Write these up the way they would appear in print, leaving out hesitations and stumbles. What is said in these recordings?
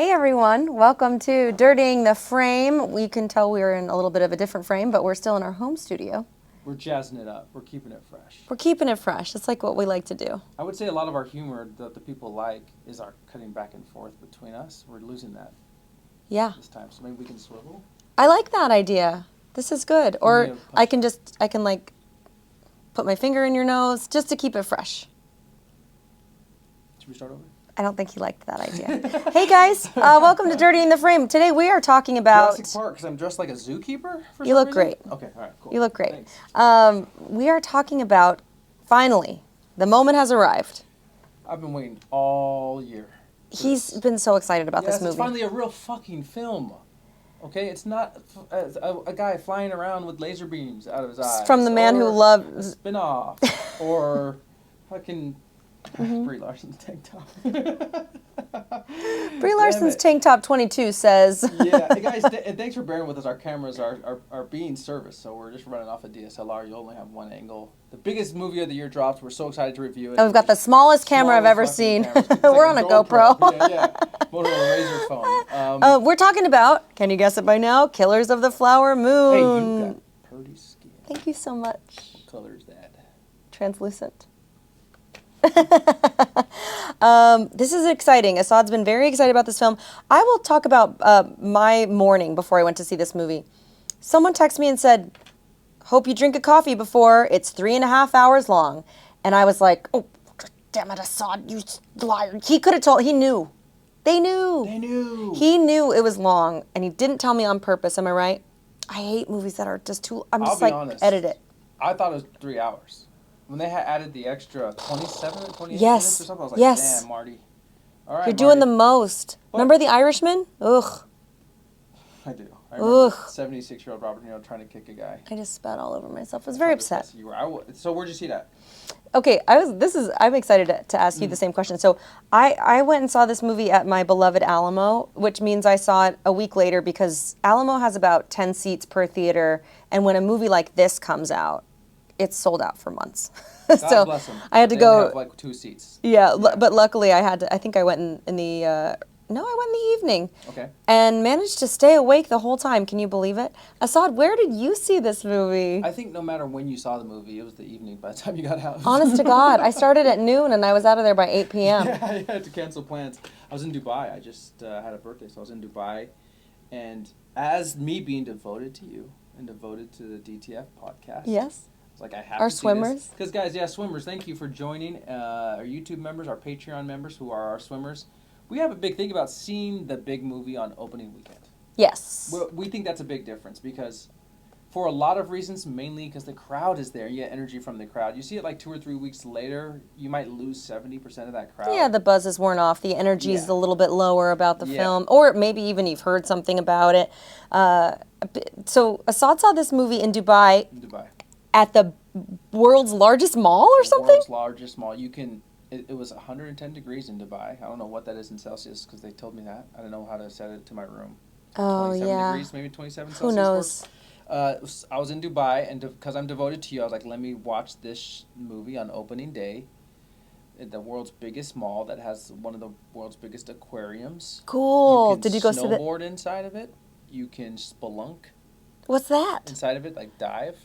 Hey everyone, welcome to Dirtying the Frame. We can tell we're in a little bit of a different frame, but we're still in our home studio. We're jazzing it up. We're keeping it fresh. We're keeping it fresh. It's like what we like to do. I would say a lot of our humor that the people like is our cutting back and forth between us. We're losing that Yeah. this time, so maybe we can swivel. I like that idea. This is good. Or I can like put my finger in your nose just to keep it fresh. Should we start over? I don't think he liked that idea. Hey guys, welcome to Dirtying the Frame. Today we are talking about... Jurassic Park, because I'm dressed like a zookeeper for You some look reason? great. Okay, all right, cool. You look great. Thanks. We are talking about, finally, the moment has arrived. I've been waiting all year. He's been so excited about this movie. It's finally a real fucking film. Okay, it's not a guy flying around with laser beams out of his eyes. From the man who loved... A spin-off. Or fucking... Brie Larson's tank top. Brie Larson's tank top 22 says. Yeah, hey guys, and thanks for bearing with us. Our cameras are being serviced, so we're just running off a DSLR. You only have one angle. The biggest movie of the year drops. We're so excited to review it. And we've got the smallest camera I've ever seen. We're on a GoPro. Yeah. Motorola Razr phone. We're talking about, can you guess it by now? Killers of the Flower Moon. Hey, you've got pretty skin. Thank you so much. What color is that? Translucent. This is exciting. Asaad's been very excited about this film. I will talk about my morning before I went to see this movie. Someone texted me and said, hope you drink a coffee before. It's 3.5 hours long. And I was like, oh, damn it, Asaad, you liar. He could have told, he knew. They knew. They knew. He knew it was long, and he didn't tell me on purpose. Am I right? I hate movies that are just too, I'm just like, honest, edit it. I thought it was 3 hours. When they had added the extra 27 or 28 Yes. minutes or something, I was like, Yes. damn, Marty. All right, You're doing the Marty. most. But- Remember The Irishman? Ugh. I do. I remember Ugh. 76-year-old Robert De Niro trying to kick a guy. I just spat all over myself. I was very upset. Yes, you were. So where'd you see that? Okay, I'm excited to ask you the same question. So I went and saw this movie at my beloved Alamo, which means I saw it a week later because Alamo has about 10 seats per theater, and when a movie like this comes out, it's sold out for months. God bless them. I had to They go. only have like 2 seats. Yeah, but luckily I think I went in the, I went in the evening. Okay. And managed to stay awake the whole time. Can you believe it? Asaad, where did you see this movie? I think no matter when you saw the movie, it was the evening by the time you got out. Honest to God, I started at noon and I was out of there by 8 p.m. Yeah, I had to cancel plans. I was in Dubai. I just had a birthday, so I was in Dubai. And as me being devoted to you and devoted to the DTF podcast. Yes. Like I have our to swimmers. Because guys, yeah, swimmers, thank you for joining. Our YouTube members, our Patreon members who are our swimmers. We have a big thing about seeing the big movie on opening weekend. Yes. We think that's a big difference because for a lot of reasons, mainly because the crowd is there. You get energy from the crowd. You see it like 2 or 3 weeks later, you might lose 70% of that crowd. Yeah, the buzz is worn off. The energy is a little bit lower about the Yeah. film. Or maybe even you've heard something about it. So Asaad saw this movie in Dubai. At the world's largest mall or something? World's largest mall. It was 110 degrees in Dubai. I don't know what that is in Celsius because they told me that. I don't know how to set it to my room. Oh, 27 yeah. degrees, maybe 27 Who Celsius. knows? I was in Dubai, and because I'm devoted to you, I was like, let me watch this movie on opening day at the world's biggest mall that has one of the world's biggest aquariums. Cool. You can Did you go see the... snowboard inside of it. You can spelunk What's that? inside of it, like dive.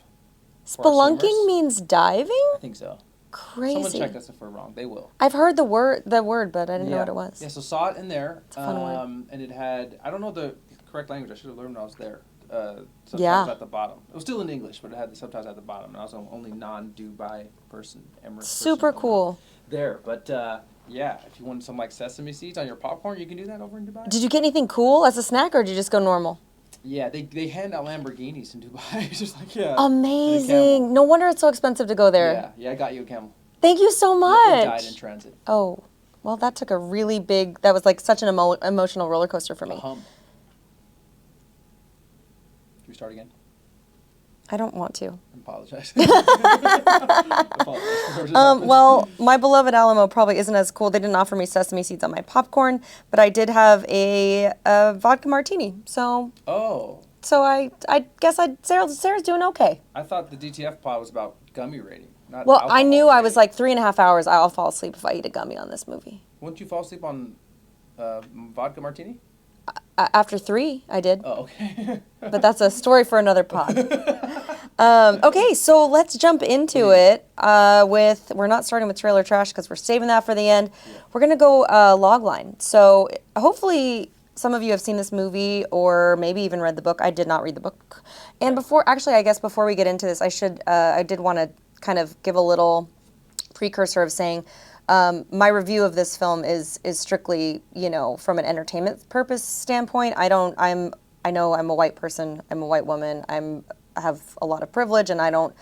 Spelunking means diving? I think so. Crazy. Someone check us if we're wrong. They will. I've heard the word, but I didn't know what it was. Yeah, so saw it in there. It's a fun word. And it had, I don't know the correct language. I should have learned when I was there. Yeah. At the bottom. It was still in English, but it had the subtitles at the bottom. And I was the only non-Dubai person, Emirates Super person cool. there. But yeah, if you want some like sesame seeds on your popcorn, you can do that over in Dubai. Did you get anything cool as a snack, or did you just go normal? Yeah, they hand out Lamborghinis in Dubai. It's just like, yeah. Amazing. No wonder it's so expensive to go there. Yeah, I got you a camel. Thank you so much. Yeah, it died in transit. Oh, well, that took a really big, that was like such an emotional roller coaster for me. Can we start again? I don't want to. I apologize. Well, my beloved Alamo probably isn't as cool. They didn't offer me sesame seeds on my popcorn, but I did have a vodka martini. So. Oh. So I guess Sarah's doing okay. I thought the DTF pod was about Gummy Rating. Well, I knew I was like 3.5 hours. I'll fall asleep if I eat a gummy on this movie. Wouldn't you fall asleep on Vodka martini? After 3, I did. Oh, okay. But that's a story for another pod. Okay, so let's jump into it we're not starting with trailer trash because we're saving that for the end. Yeah. We're going to go Logline. So hopefully some of you have seen this movie or maybe even read the book. I did not read the book. And I guess before we get into this, I did want to kind of give a little precursor of saying my review of this film is strictly, from an entertainment purpose standpoint. I know I'm a white person, I'm a white woman, I have a lot of privilege, and I don't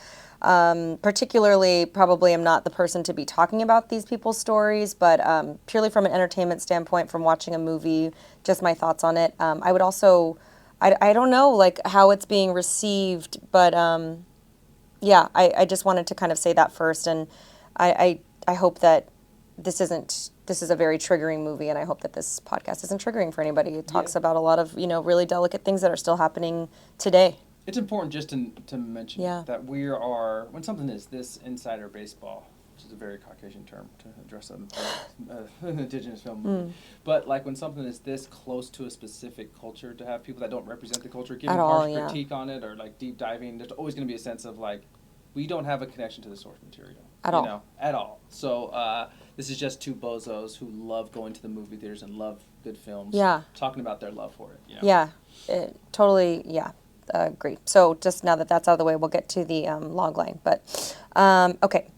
particularly probably am not the person to be talking about these people's stories, but purely from an entertainment standpoint, from watching a movie, just my thoughts on it. I would also, I don't know like how it's being received, but yeah, I just wanted to kind of say that first, and I hope that this is a very triggering movie, and I hope that this podcast isn't triggering for anybody. It talks about a lot of, really delicate things that are still happening today. It's important just to mention that when something is this insider baseball, which is a very Caucasian term to address an indigenous film movie, but like when something is this close to a specific culture, to have people that don't represent the culture giving harsh critique on it or like deep diving, there's always going to be a sense of like, we don't have a connection to the source material. At all. So this is just two bozos who love going to the movie theaters and love good films. Yeah. Talking about their love for it. Yeah. Totally. Yeah. Agree. So just now that that's out of the way, we'll get to the logline. But okay.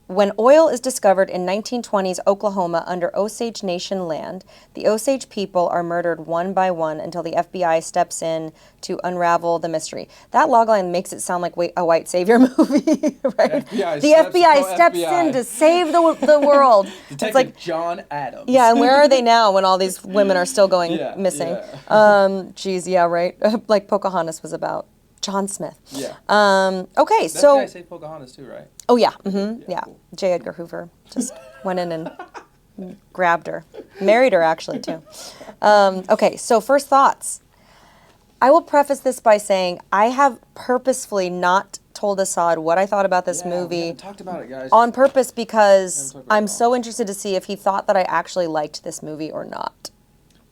When oil is discovered in 1920s Oklahoma under Osage Nation land, the Osage people are murdered one by one until the FBI steps in to unravel the mystery. That logline makes it sound like a white savior movie, right? The FBI steps in to save the world. Detective it's like John Adams. Yeah, and where are they now when all these women are still going missing? Geez, yeah, right. Like Pocahontas was about. John Smith. Yeah. Okay, That guy say Pocahontas too, right? Oh, yeah. Mm-hmm. Yeah. Cool. J. Edgar Hoover just went in and grabbed her. Married her, actually, too. Okay, so first thoughts. I will preface this by saying I have purposefully not told Asaad what I thought about this movie. We haven't talked about it, guys. On purpose because I'm so interested to see if he thought that I actually liked this movie or not.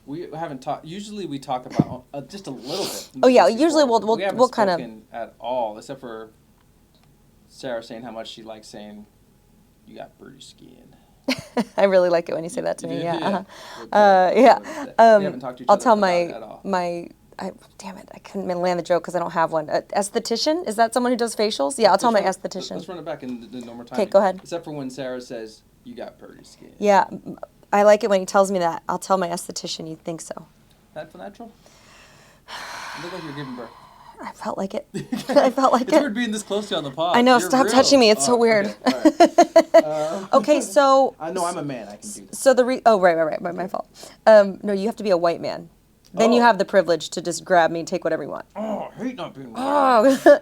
We haven't talked. Usually, we talk about just a little bit. Oh yeah, usually we'll kind of at all, except for Sarah saying how much she likes saying, "You got pretty skin." I really like it when you say that to me. Yeah. We haven't talked to each I'll other tell about it at all. Damn it, I couldn't land the joke because I don't have one. Esthetician? Is that someone who does facials? Yeah, I'll tell my esthetician. Let's run it back in the normal time. Okay, go ahead. Except for when Sarah says, "You got pretty skin." Yeah. I like it when he tells me that. I'll tell my esthetician you think so. That's natural? You look like you're giving birth. I felt like it. I felt like it's weird being this close to you on the pod. I know. You're stop real. touching me. It's so weird. Okay, right. Okay, so... I know I'm a man. I can do this. So right. My fault. No, you have to be a white man. Then you have the privilege to just grab me and take whatever you want. Oh, I hate not being white.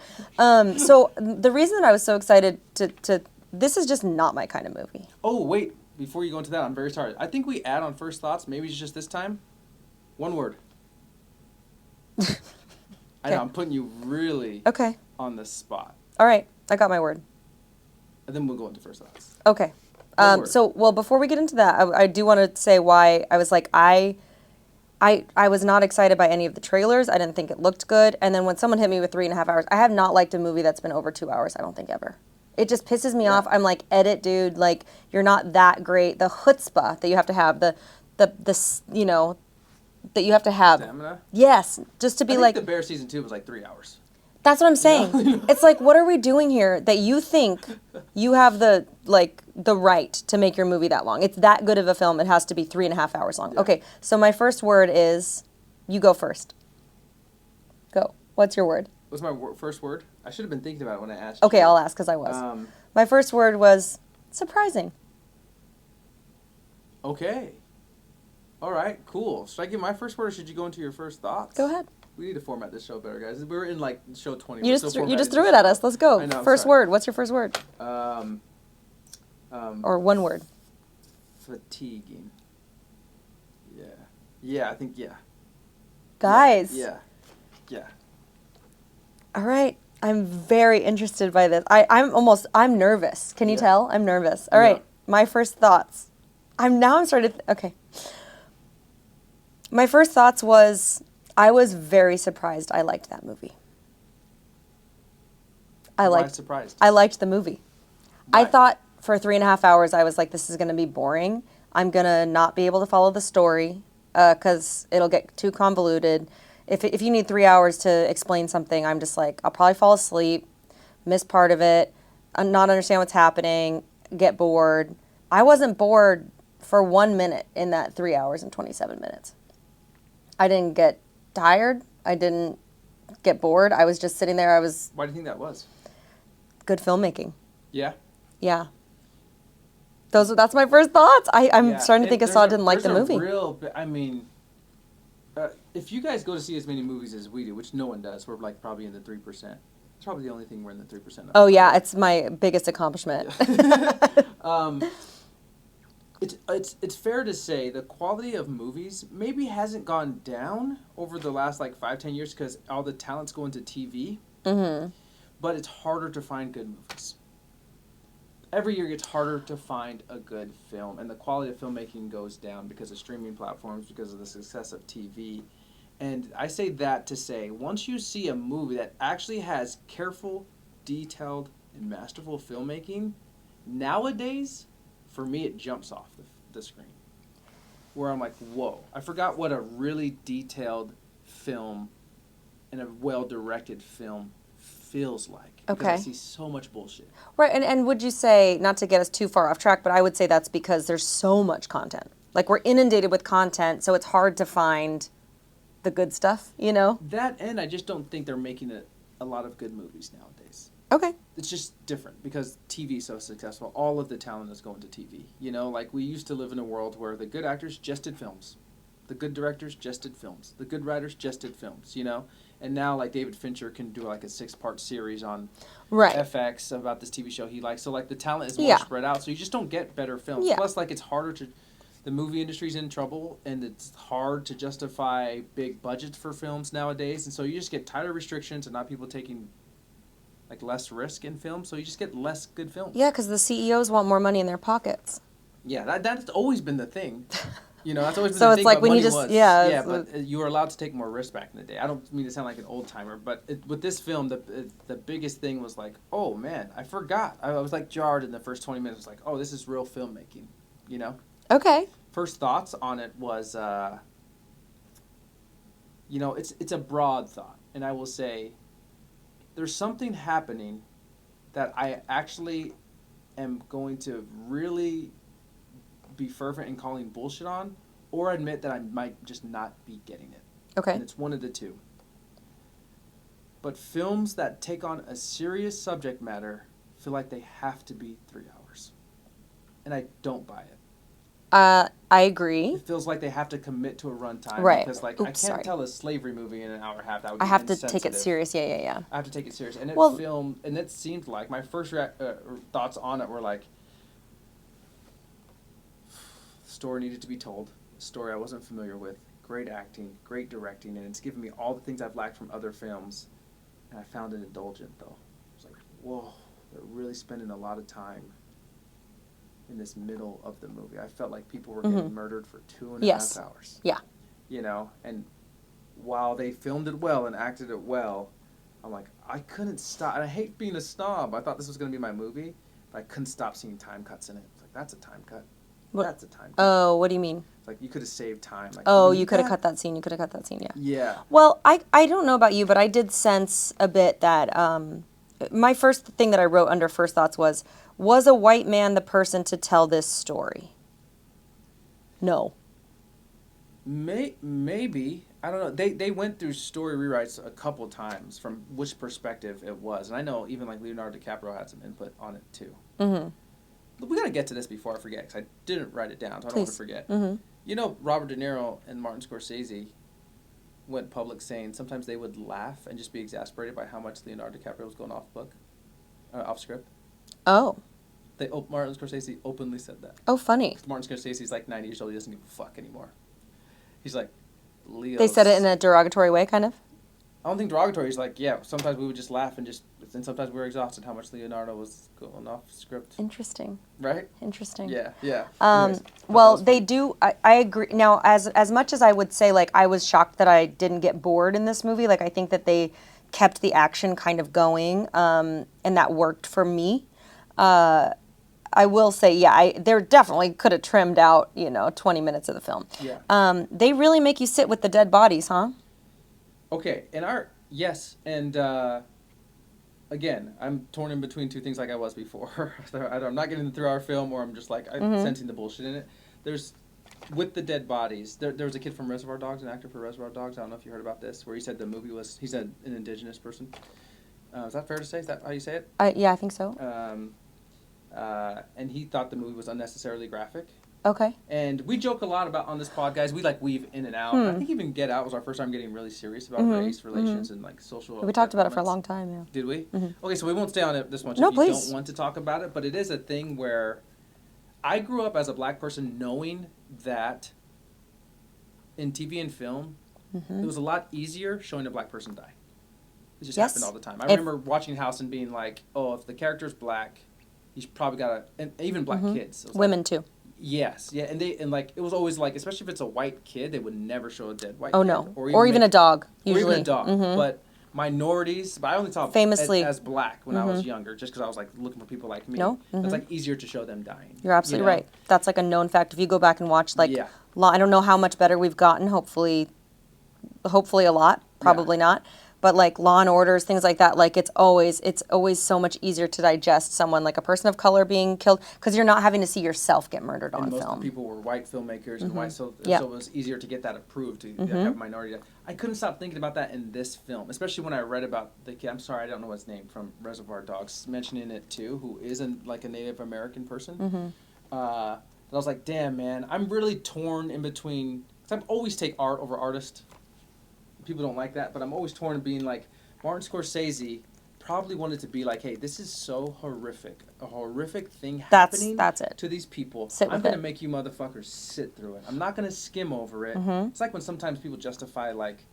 So the reason that I was so excited to... This is just not my kind of movie. Oh, wait. Before you go into that, I'm very sorry. I think we add on first thoughts. Maybe it's just this time. One word. I know, I'm putting you really on the spot. All right. I got my word. And then we'll go into first thoughts. Okay. Before we get into that, I do want to say why I was like, I was not excited by any of the trailers. I didn't think it looked good. And then when someone hit me with 3.5 hours, I have not liked a movie that's been over 2 hours, I don't think, ever. It just pisses me off. I'm like, edit, dude. Like, you're not that great. The chutzpah that you have to have, that you have to have. Stamina? Yes, just to be I think like. The Bear season 2 was like 3 hours. That's what I'm saying. It's like, what are we doing here that you think you have the right to make your movie that long? It's that good of a film. It has to be 3.5 hours long. Yeah. Okay, so my first word is, you go first. Go. What's your word? What's my first word? I should have been thinking about it when I asked you. Okay, I'll ask because I was. My first word was surprising. Okay. All right, cool. Should I give my first word or should you go into your first thoughts? Go ahead. We need to format this show better, guys. We're in like show 20. You just threw it at us. Let's go. I know, first word. What's your first word? Or one word. Fatiguing. Yeah. Yeah, I think yeah. Guys. Yeah. All right. I'm very interested by this. I'm nervous. Can you tell? I'm nervous. All right. My first thoughts. I'm now I'm starting to, okay. Okay. So the reason that I was so excited to see this movie, on purpose because I'm so interested to see if he thought that I actually liked this movie or not. It just pisses me off. I'm like, edit, dude. Like, you're not that great. The chutzpah that you have to have, that you have to have. I'm very interested by this. My first thoughts was I was very surprised I liked that movie. Surprised? I liked the movie. Why? I thought for 3.5 hours I was like, this is going to be boring. I'm going to not be able to follow the story because it'll get too convoluted. If you need 3 hours to explain something, I'm just like, I'll probably fall asleep, miss part of it, not understand what's happening, get bored. I wasn't bored for 1 minute in that 3 hours and 27 minutes. I didn't get tired. I didn't get bored. I was just sitting there. I was Why do you think that was? good filmmaking. Yeah. Yeah. That's my first thoughts. I'm starting to think Asaad didn't like the movie. If you guys go to see as many movies as we do, which no one does, we're like probably in the 3%. It's probably the only thing we're in the 3% of. Oh yeah, it's my biggest accomplishment. It's fair to say the quality of movies maybe hasn't gone down over the last like 5-10 years because all the talent's going to TV. Mm-hmm. But it's harder to find good movies. Every year it's harder to find a good film, and the quality of filmmaking goes down because of streaming platforms, because of the success of TV. And I say that to say, once you see a movie that actually has careful, detailed, and masterful filmmaking, nowadays, for me, it jumps off the screen. Where I'm like, whoa, I forgot what a really detailed film and a well-directed film feels like. Because I see so much bullshit. Right, and would you say, not to get us too far off track, but I would say that's because there's so much content. Like, we're inundated with content, so it's hard to find the good stuff, you know? That, and I just don't think they're making a lot of good movies nowadays. Okay. It's just different because TV is so successful. All of the talent is going to TV. You know, like we used to live in a world where the good actors just did films. The good directors just did films. The good writers just did films, you know? And now, like, David Fincher can do, like, a 6-part series on FX about this TV show he likes. So, like, the talent is more spread out. So you just don't get better films. Yeah. Plus, like, it's harder to... The movie industry's in trouble, and it's hard to justify big budgets for films nowadays. And so you just get tighter restrictions and not people taking, like, less risk in films. So you just get less good films. Yeah, because the CEOs want more money in their pockets. Yeah, that's always been the thing. You know, that's always been so the it's thing. like when you just but you were allowed to take more risk back in the day. I don't mean to sound like an old timer, but with this film, the biggest thing was like, oh man, I forgot. I was like jarred in the first 20 minutes. I was like, oh, this is real filmmaking. You know. Okay. First thoughts on it was, you know, it's a broad thought, and I will say, there's something happening that I actually am going to really be fervent in calling bullshit on, or admit that I might just not be getting it. Okay. And it's one of the two. But films that take on a serious subject matter feel like they have to be 3 hours. And I don't buy it. I agree. It feels like they have to commit to a runtime. Right. Because, like, I can't tell a slavery movie in an hour and a half. That would be I have to insensitive. take it serious. Yeah. I have to take it serious. And it seemed like, my first thoughts on it were like, story needed to be told, a story I wasn't familiar with, great acting, great directing, and it's given me all the things I've lacked from other films, and I found it indulgent, though. It's like, whoa, they're really spending a lot of time in this middle of the movie. I felt like people were getting murdered for 2.5 hours. Yeah. You know, and while they filmed it well and acted it well, I'm like, I couldn't stop, and I hate being a snob. I thought this was going to be my movie, but I couldn't stop seeing time cuts in it. It's like, that's a time cut. That's a time cut. Oh, what do you mean? Like, you could have saved time. Like, you could have cut that scene. Yeah. Yeah. Well, I don't know about you, but I did sense a bit that my first thing that I wrote under first thoughts was a white man the person to tell this story? No. Maybe. I don't know. They went through story rewrites a couple times from which perspective it was. And I know even, like, Leonardo DiCaprio had some input on it, too. Mm-hmm. We got to get to this before I forget, because I didn't write it down, so I don't want to forget. Mm-hmm. You know, Robert De Niro and Martin Scorsese went public saying sometimes they would laugh and just be exasperated by how much Leonardo DiCaprio was going off script. Oh. Martin Scorsese openly said that. Oh, funny. Martin Scorsese's like 90 years old, he doesn't give a fuck anymore. He's like, Leo. They said it in a derogatory way, kind of? I don't think derogatory. It's like, yeah, sometimes we would just laugh and sometimes we were exhausted how much Leonardo was going off script. Interesting. Right? Interesting. Yeah. Well, they do. I agree. Now, as much as I would say, like, I was shocked that I didn't get bored in this movie. Like, I think that they kept the action kind of going, and that worked for me. I will say, yeah, there definitely could have trimmed out, 20 minutes of the film. Yeah. They really make you sit with the dead bodies, huh? Okay, yes, and again, I'm torn in between two things like I was before. Either I'm not getting through our film, or I'm just like, I'm sensing the bullshit in it. With the dead bodies, there was a kid from Reservoir Dogs, an actor for Reservoir Dogs, I don't know if you heard about this, where he said he's an indigenous person. Is that fair to say? Is that how you say it? Yeah, I think so. And he thought the movie was unnecessarily graphic. Okay. And we joke a lot about on this pod, guys. We weave in and out. I think even Get Out was our first time getting really serious about race relations and social. We talked about it for a long time. Yeah. Did we? Okay, so we won't stay on it this much. No, if you please. don't want to talk about it, but it is a thing where I grew up as a black person knowing that in TV and film, it was a lot easier showing a black person die. It just happened all the time. I remember watching House and being like, oh, if the character's black, he's probably got and even black kids. Women too. Yes, yeah, and it was always like, especially if it's a white kid, they would never show a dead white kid. Oh no, or even a dog. Usually, or even a dog. But minorities, but I only saw famously as black when I was younger, just because I was like looking for people like me. No, it's like easier to show them dying. You're absolutely right. That's like a known fact. If you go back and watch I don't know how much better we've gotten. Hopefully a lot. Probably not. But like Law and Orders, things like that, like it's always so much easier to digest someone like a person of color being killed because you're not having to see yourself get murdered on film. Most of the people were white filmmakers and white, so it was easier to get that approved to have a minority. I couldn't stop thinking about that in this film, especially when I read about the kid. I'm sorry, I don't know his name from Reservoir Dogs, mentioning it too, who isn't like a Native American person. I was like, damn, man, I'm really torn in between. Cause I always take art over artist. People don't like that, but I'm always torn in being like, Martin Scorsese probably wanted to be like, hey, this is so horrific. A horrific thing happening that's it. To these people. I'm going to make you motherfuckers sit through it. I'm not going to skim over it. It's like when sometimes people justify like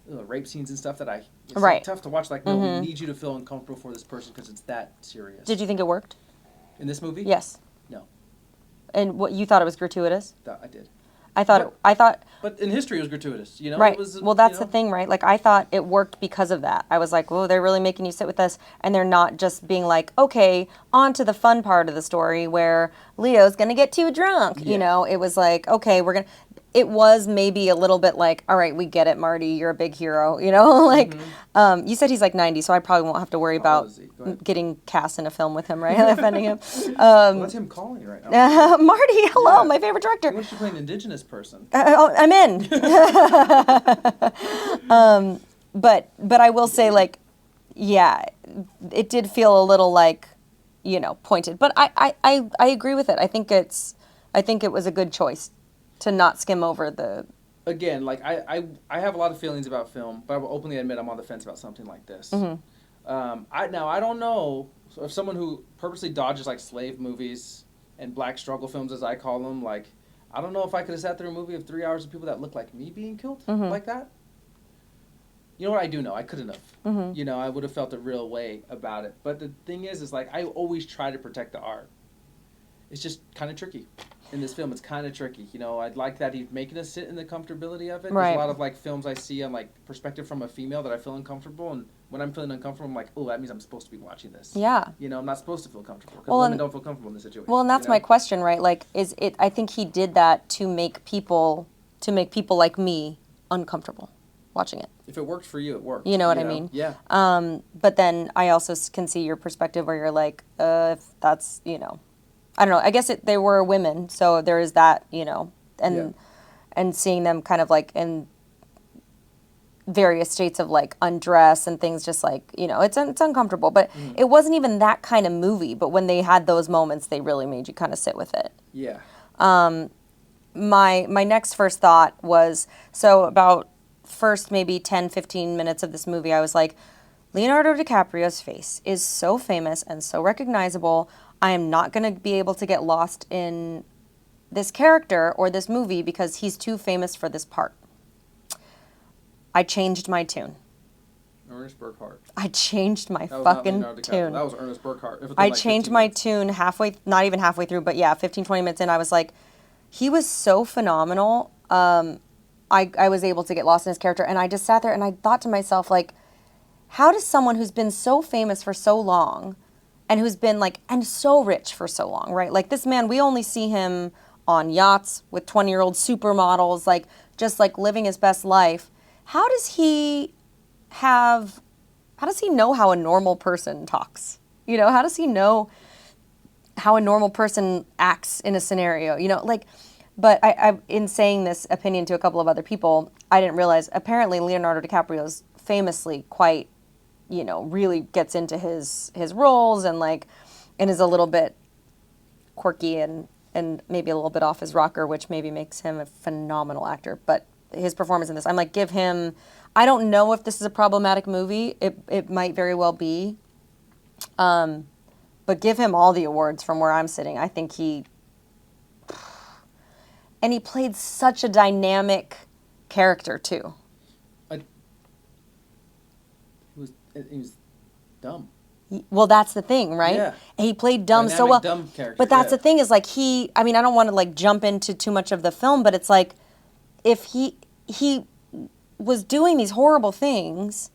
rape scenes and stuff it's like tough to watch. Like, no, we need you to feel uncomfortable for this person because it's that serious. Did you think it worked? In this movie? Yes. No. And what, you thought it was gratuitous? I did. I thought. But in history, it was gratuitous, Right. It was, well, that's the thing, right? Like, I thought it worked because of that. I was like, well, they're really making you sit with us, and they're not just being like, okay, on to the fun part of the story where Leo's gonna get too drunk. Yeah. It was like, okay, it was maybe a little bit like, all right, we get it, Marty, you're a big hero, like, you said he's like 90, so I probably won't have to worry about getting cast in a film with him, right? Offending him. Well, that's him calling you right now. Marty, hello, my favorite director. He wants you to play an indigenous person. I'm in. But I will say, like, yeah, it did feel a little like, pointed. But I agree with it. I think it was a good choice to not skim over the. Again, like I have a lot of feelings about film, but I will openly admit I'm on the fence about something like this. I don't know if someone who purposely dodges like slave movies and black struggle films, as I call them, like, I don't know if I could have sat through a movie of 3 hours of people that look like me being killed like that. You know what? I do know. I couldn't have. I would have felt a real way about it. But the thing is like, I always try to protect the art. It's just kind of tricky. In this film, it's kind of tricky. I'd like that he's making us sit in the comfortability of it. Right. There's a lot of like films I see on like perspective from a female that I feel uncomfortable, and when I'm feeling uncomfortable, I'm like, oh, that means I'm supposed to be watching this. Yeah. I'm not supposed to feel comfortable because women don't feel comfortable in this situation. Well, and that's my question, right? Like, I think he did that to make people like me uncomfortable watching it. If it worked for you, it worked. You know what I mean? Yeah. But then I also can see your perspective where you're like, if that's, I don't know. I guess they were women, so there is that, and seeing them kind of like in various states of like undress and things, just like it's uncomfortable. But it wasn't even that kind of movie. But when they had those moments, they really made you kind of sit with it. Yeah. My next first thought was, so about first maybe 10, 15 minutes of this movie, I was like, Leonardo DiCaprio's face is so famous and so recognizable. I am not going to be able to get lost in this character or this movie because he's too famous for this part. I changed my tune. Ernest Burkhart. I changed my That was fucking not Leonardo DiCaprio. tune. That was Ernest Burkhart. I changed my tune halfway, not even halfway through, but yeah, 15, 20 minutes in, I was like, he was so phenomenal. I was able to get lost in his character, and I just sat there and I thought to myself, like, how does someone who's been so famous for so long and who's been like, and so rich for so long, right? Like this man, we only see him on yachts with 20-year-old supermodels, like just like living his best life. How does he know how a normal person talks? You know, how does he know how a normal person acts in a scenario? You know, like, but I in saying this opinion to a couple of other people, I didn't realize apparently Leonardo DiCaprio is famously quite, you know, really gets into his roles and like, and is a little bit quirky and maybe a little bit off his rocker, which maybe makes him a phenomenal actor. But his performance in this, I'm like, give him, I don't know if this is a problematic movie. It might very well be. But give him all the awards from where I'm sitting. I think he played such a dynamic character too. He was dumb. Well, that's the thing, right? Yeah. He played dumb Dynamic, so well. dumb character, but that's yeah. the thing is like I mean, I don't want to like jump into too much of the film, but it's like if he was doing these horrible things,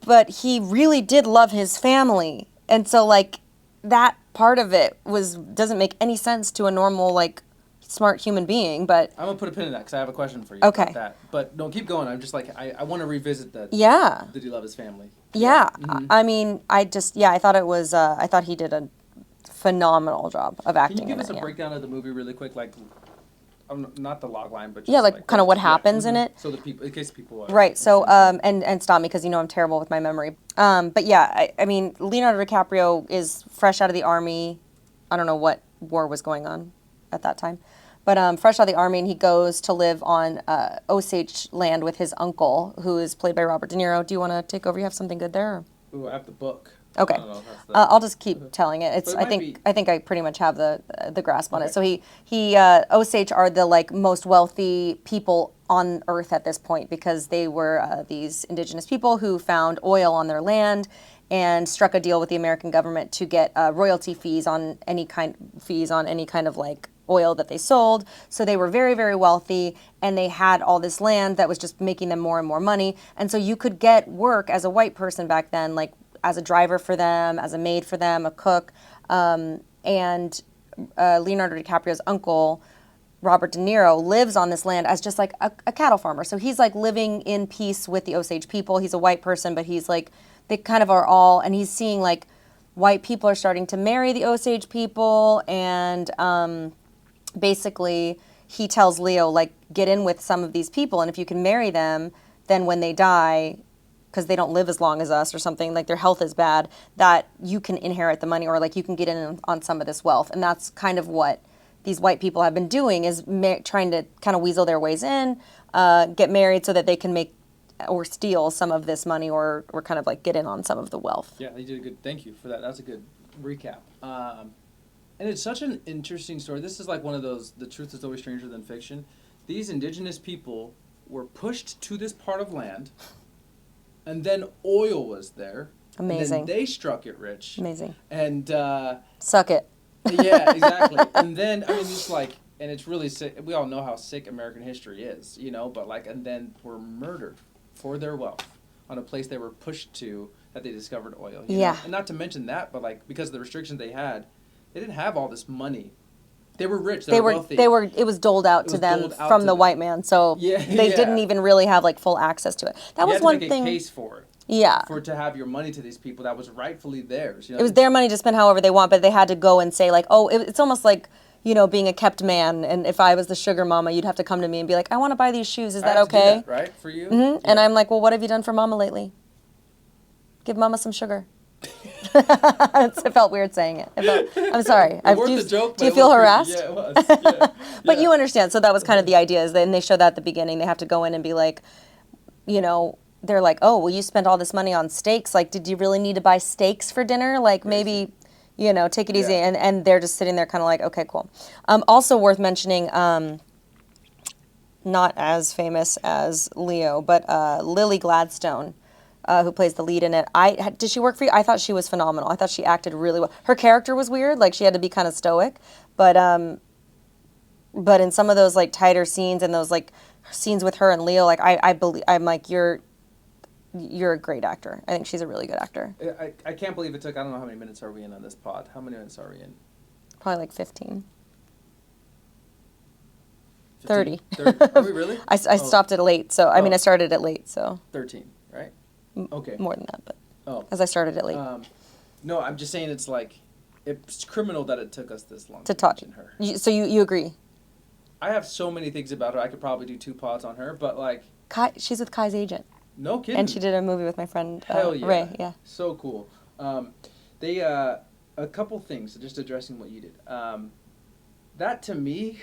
but he really did love his family. And so like that part of it doesn't make any sense to a normal like smart human being, but I'm gonna put a pin in that because I have a question for you Okay. about that. But no, keep going. I'm just like I want to revisit that. Yeah. Did he love his family? Yeah. Mm-hmm. I mean, I thought it was I thought he did a phenomenal job of acting. Can you give in us it, a yeah. breakdown of the movie really quick, like not the log line, but just Yeah, like kind of what happens in it. So the people, in case people are Right. So and stop me because you know I'm terrible with my memory. But yeah, I mean Leonardo DiCaprio is fresh out of the army. I don't know what war was going on at that time. But fresh out of the army, and he goes to live on Osage land with his uncle, who is played by Robert De Niro. Do you want to take over? You have something good there? Or? Ooh, I have the book. Okay. I don't know if that's I'll just keep telling it. It's. But it might I think I pretty much have the grasp on it. Okay. So he Osage are the like most wealthy people on Earth at this point because they were these indigenous people who found oil on their land and struck a deal with the American government to get royalty fees on any kind of like oil that they sold. So they were very, very wealthy, and they had all this land that was just making them more and more money. And so you could get work as a white person back then, like as a driver for them, as a maid for them, a cook. And Leonardo DiCaprio's uncle, Robert De Niro, lives on this land as just like a cattle farmer. So he's like living in peace with the Osage people. He's a white person, but he's like, they kind of are all, and he's seeing like white people are starting to marry the Osage people, and basically he tells Leo, like, get in with some of these people, and if you can marry them, then when they die, because they don't live as long as us or something, like their health is bad, that you can inherit the money, or like you can get in on some of this wealth. And that's kind of what these white people have been doing, is trying to kind of weasel their ways in, get married so that they can make or steal some of this money, or kind of like get in on some of the wealth. Yeah, you did a good. Thank you for that. That's a good recap. And it's such an interesting story. This is like one of those, the truth is always stranger than fiction. These indigenous people were pushed to this part of land, and then oil was there. Amazing. And then they struck it rich. Amazing. And suck it. Yeah, exactly. And then I mean, just like, and it's really sick. We all know how sick American history is, you know. But like, and then were murdered for their wealth on a place they were pushed to that they discovered oil. You know? And not to mention that, but like because of the restrictions they had, they didn't have all this money. They were rich. They were wealthy. It was doled out to them from the white man, so they didn't even really have like full access to it. That was one thing. You had to make a case for it. Yeah. To have your money to these people that was rightfully theirs. You know? It was their money to spend however they want, but they had to go and say like, oh, it's almost like, you know, being a kept man. And if I was the sugar mama, you'd have to come to me and be like, I want to buy these shoes. Is that okay? Do that, right, for you? Mm-hmm. Yeah. And I'm like, well, what have you done for mama lately? Give mama some sugar. It felt weird saying it. I'm sorry. Do you feel harassed? Yeah, it was. Yeah. But you understand. So that was kind of the idea. And they show that at the beginning. They have to go in and be like, you know, they're like, oh, well, you spent all this money on steaks. Like, did you really need to buy steaks for dinner? Like, maybe, you know, take it easy. And they're just sitting there kind of like, okay, cool. Also worth mentioning, not as famous as Leo, but Lily Gladstone who plays the lead in it. Did she work for you? I thought she was phenomenal. I thought she acted really well. Her character was weird, like she had to be kind of stoic, but in some of those like tighter scenes and those like scenes with her and Leo, like I'm like you're a great actor. I think she's a really good actor. I can't believe it took, I don't know how many minutes are we in on this pod. How many minutes are we in? Probably like 15. 15? 30. Are we really? I stopped it late, so I mean I started it late, so 13, right? Okay. More than that, but as I started it late. No, I'm just saying it's criminal that it took us this long to talk mention her. So you agree? I have so many things about her. I could probably do 2 pods on her, but like she's with Kai's agent. No kidding. And she did a movie with my friend Hell yeah. Ray. Yeah. So cool. They a couple things, just addressing what you did. That to me,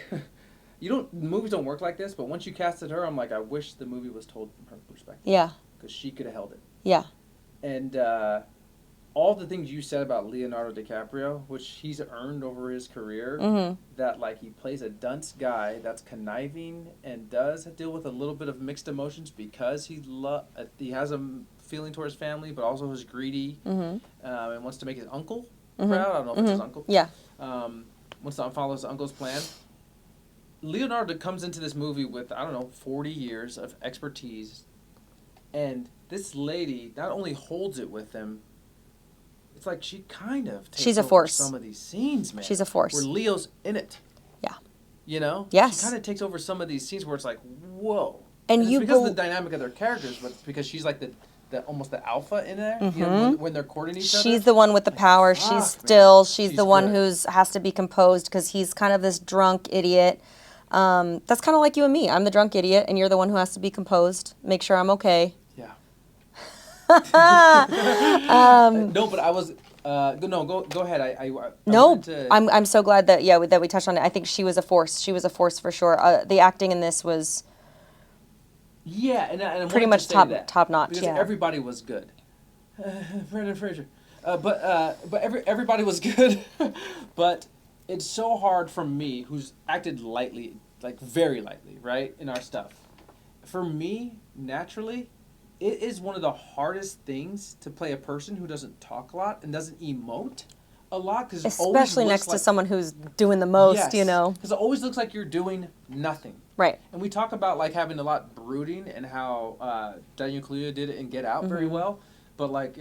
movies don't work like this. But once you casted her, I'm like, I wish the movie was told from her perspective. Yeah. Because she could have held it. Yeah. And all the things you said about Leonardo DiCaprio, which he's earned over his career, that like he plays a dunce guy that's conniving and does deal with a little bit of mixed emotions because he has a feeling towards family, but also is greedy and wants to make his uncle proud. I don't know if it's his uncle. Yeah. Wants to follow his uncle's plan. Leonardo comes into this movie with, 40 years of expertise, and this lady not only holds it with him, it's like she kind of takes over some of these scenes, man. She's a force. Where Leo's in it. Yeah. You know? Yes. She kind of takes over some of these scenes where it's like, whoa. And it's because of the dynamic of their characters, but it's because she's like the almost the alpha in there. You know, when they're courting each other. She's the one with the power. She's still. She's the one who's has to be composed because he's kind of this drunk idiot. That's kind of like you and me. I'm the drunk idiot, and you're the one who has to be composed. Make sure I'm okay. Yeah. No, but I was. Go ahead. I'm so glad that we touched on it. I think she was a force. She was a force for sure. The acting in this was. Yeah, and pretty much top notch. Because yeah. Everybody was good. Brendan Fraser. But everybody was good. But it's so hard for me, who's acted lightly, like very lightly, right, in our stuff. For me, naturally, it is one of the hardest things to play a person who doesn't talk a lot and doesn't emote a lot. Cause especially next to someone who's doing the most, yes, you know. Because it always looks like you're doing nothing. Right. And we talk about like having a lot brooding and how Daniel Kaluuya did it in Get Out very well. But like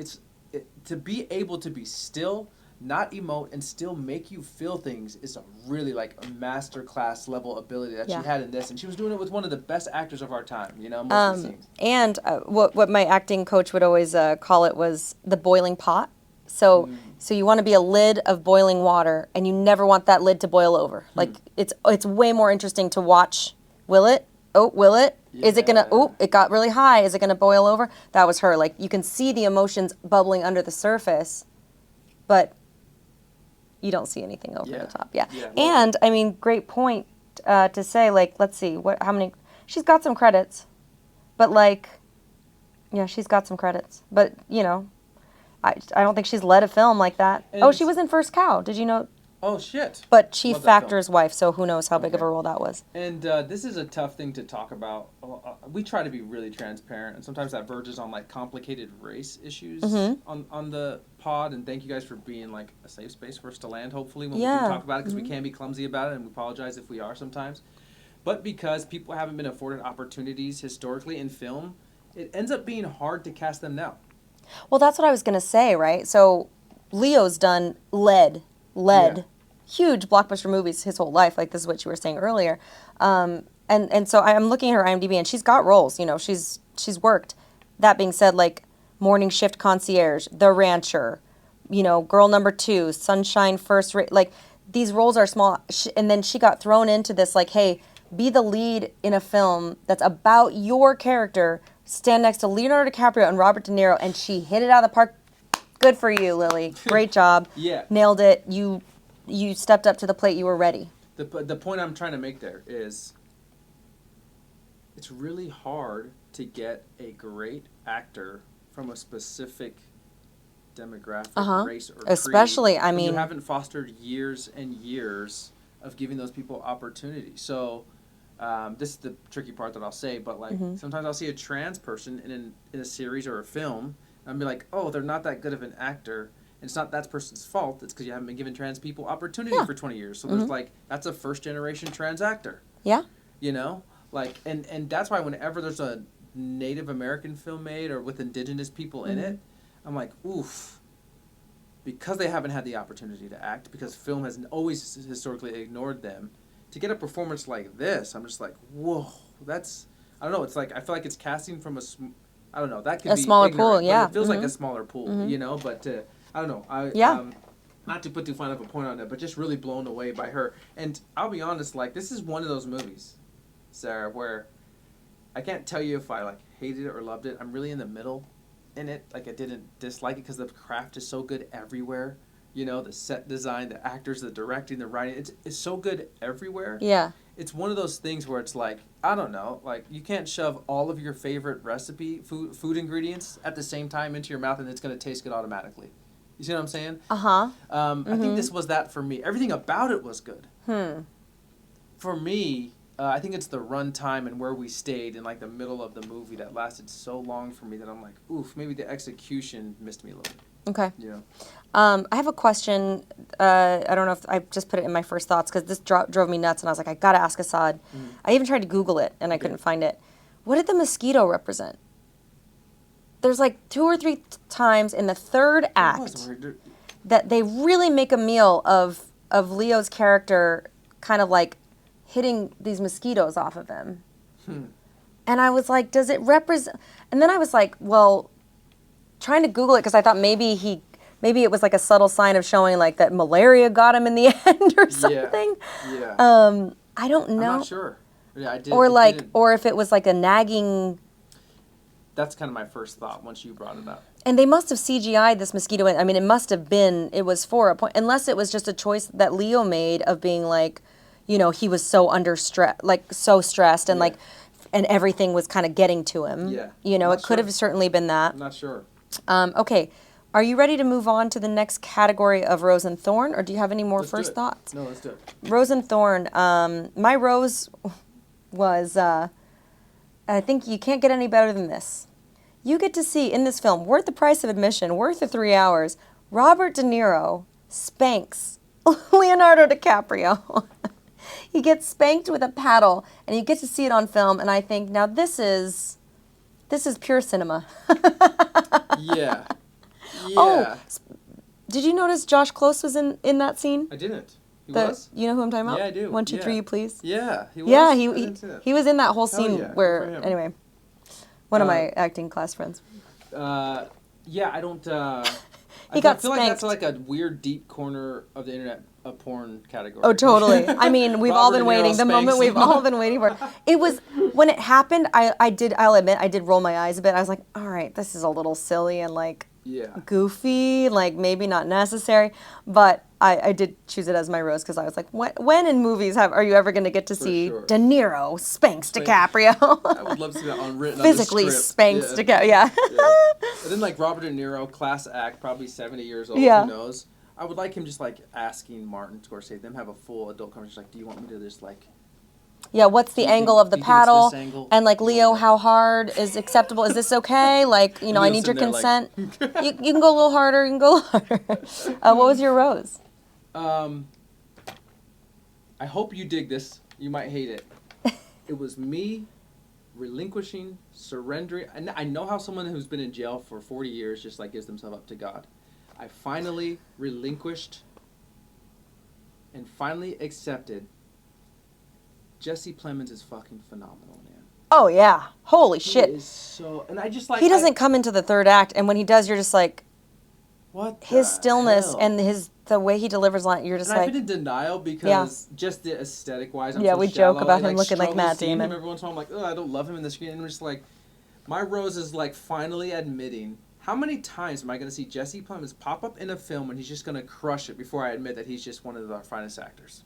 to be able to be still, not emote, and still make you feel things is a really like a master class level ability that she had in this. And she was doing it with one of the best actors of our time, you know, most of the scenes. And what my acting coach would always call it was the boiling pot. So you want to be a lid of boiling water, and you never want that lid to boil over. Like it's way more interesting to watch. Will it? Oh, will it? Yeah. Is it gonna? Oh, it got really high. Is it gonna boil over? That was her. Like you can see the emotions bubbling under the surface, but you don't see anything over the top. Yeah. And I mean, great point to say. Like, let's see, how many? She's got some credits, but like, yeah, she's got some credits, but you know. I don't think she's led a film like that. And she was in First Cow. Did you know? Oh, shit. But Chief Factor's wife, so who knows how big of a role that was. And this is a tough thing to talk about. We try to be really transparent, and sometimes that verges on like complicated race issues on the pod. And thank you guys for being like a safe space for us to land, hopefully, when we do talk about it, because we can be clumsy about it, and we apologize if we are sometimes. But because people haven't been afforded opportunities historically in film, it ends up being hard to cast them now. Well, that's what I was going to say, right? So Leo's done led huge blockbuster movies his whole life. Like this is what you were saying earlier. And so I'm looking at her IMDb, and she's got roles, you know, she's worked. That being said, like Morning Shift Concierge, The Rancher, you know, Girl Number 2, Sunshine First Rate, like these roles are small. And then she got thrown into this like, hey, be the lead in a film that's about your character. Stand next to Leonardo DiCaprio and Robert De Niro, and she hit it out of the park. Good for you, Lily. Great job. Yeah. Nailed it. You stepped up to the plate. You were ready. The point I'm trying to make there is it's really hard to get a great actor from a specific demographic, race, or especially, creed. I mean, you haven't fostered years and years of giving those people opportunity. So this is the tricky part that I'll say, but like sometimes I'll see a trans person in a series or a film, and I'll be like, oh, they're not that good of an actor. And it's not that person's fault. It's because you haven't been giving trans people opportunity for 20 years. So there's like, that's a first generation trans actor. Yeah. You know, like, and that's why whenever there's a Native American film made or with indigenous people in it, I'm like, oof. Because they haven't had the opportunity to act, because film has always historically ignored them, to get a performance like this, I'm just like, whoa, that's, I don't know, it's like, I feel like it's casting from I don't know, that could be a smaller ignorant, pool, yeah. But it feels like a smaller pool, you know, but I don't know, not to put too fine of a point on it, but just really blown away by her. And I'll be honest, like, this is one of those movies, Sarah, where I can't tell you if I, like, hated it or loved it. I'm really in the middle in it. Like, I didn't dislike it because the craft is so good everywhere. You know, the set design, the actors, the directing, the writing, it's so good everywhere. Yeah. It's one of those things where it's like, I don't know, like, you can't shove all of your favorite food ingredients at the same time into your mouth and it's going to taste good automatically. You see what I'm saying? Uh-huh. I think this was that for me. Everything about it was good. For me, I think it's the runtime and where we stayed in like the middle of the movie that lasted so long for me that I'm like, oof, maybe the execution missed me a little bit. Okay. Yeah. I have a question. I don't know if I just put it in my first thoughts because this drove me nuts and I was like, I gotta ask Asaad. I even tried to Google it and I couldn't find it. What did the mosquito represent? There's like 2 or 3 times in the third act that they really make a meal of Leo's character kind of like hitting these mosquitoes off of him. And I was like, does it represent? And then I was like, well, trying to Google it because I thought maybe it was like a subtle sign of showing like that malaria got him in the end or something. Yeah. I don't know. I'm not sure. Yeah, I did. Or if it was like a nagging. That's kind of my first thought once you brought it up. And they must have CGI'd this mosquito. I mean, it was for a point, unless it was just a choice that Leo made of being like, you know, he was so under stress, like so stressed and like, and everything was kind of getting to him. Yeah. You know, it could have certainly been that. I'm not sure. Okay. Are you ready to move on to the next category of Rose and Thorn, or do you have any more first thoughts? No, let's do it. Rose and Thorn. My rose was, I think you can't get any better than this. You get to see in this film, worth the price of admission, worth the 3 hours, Robert De Niro spanks Leonardo DiCaprio. He gets spanked with a paddle, and you get to see it on film, and I think, now this is pure cinema. Yeah. Oh, did you notice Josh Close was in that scene? I didn't. He was? You know who I'm talking about? Yeah, I do. 1, 2, 3, you please. Yeah, he was. Yeah, he was in that whole scene where, anyway, one of my acting class friends. Yeah, I don't. He got feel spanked. like that's like a weird deep corner of the internet, a porn category. Oh, totally. I mean, we've all been waiting. The moment we've all been waiting for. It was when it happened. I'll admit, I did roll my eyes a bit. I was like, all right, this is a little silly and like goofy, like maybe not necessary. But I did choose it as my rose because I was like, when in movies are you ever going to get to see De Niro spanks DiCaprio? I would love to see that written physically on the script. Spanks DiCaprio. Yeah. And then like Robert De Niro, class act, probably 70 years old. Yeah. Who knows? I would like him just like asking Martin Scorsese, them have a full adult conversation. Like, do you want me to just like? Yeah, what's the angle of the paddle? And like, Leo, how hard is acceptable? Is this okay? Like, you know, I need your consent. Like, you can go a little harder. You can go a little harder. What was your rose? I hope you dig this. You might hate it. It was me relinquishing, surrendering. I know how someone who's been in jail for 40 years just like gives themselves up to God. I finally relinquished and finally accepted Jesse Plemons is fucking phenomenal, man. Oh, yeah. Holy shit. He is so... And I just like... He doesn't come into the third act, and when he does, you're just like... What his stillness hell? And the way he delivers line, you're just and like... I've been in denial because just the aesthetic-wise, I'm yeah, so we shallow. joke about him like, looking like Matt Damon. Him every once in a while, I'm like, oh, I don't love him in the screen. And I'm just like... My rose is like finally admitting... How many times am I going to see Jesse Plemons pop up in a film and he's just going to crush it before I admit that he's just one of our finest actors?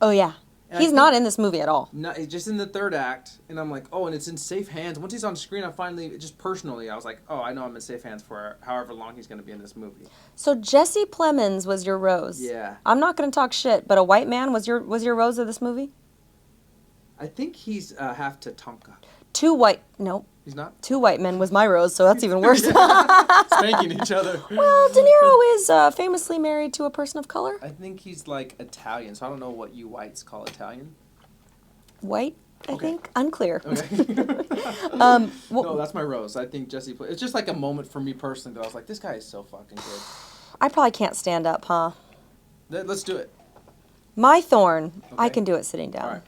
Oh, yeah. And he's not in this movie at all. No, he's just in the third act, and I'm like, oh, and it's in safe hands. Once he's on screen, I finally, just personally, I was like, oh, I know I'm in safe hands for however long he's going to be in this movie. So Jesse Plemons was your rose. Yeah. I'm not going to talk shit, but a white man was your rose of this movie? I think he's half Tatanka. Nope. He's not? Two white men was my rose, so that's even worse. Spanking each other. Well, De Niro is famously married to a person of color. I think he's like Italian, so I don't know what you whites call Italian. White, I think. Unclear. Okay. Well, no, that's my rose. I think Jesse played. It's just like a moment for me personally that I was like, this guy is so fucking good. I probably can't stand up, huh? Let's do it. My thorn, Okay. I can do it sitting down. All right.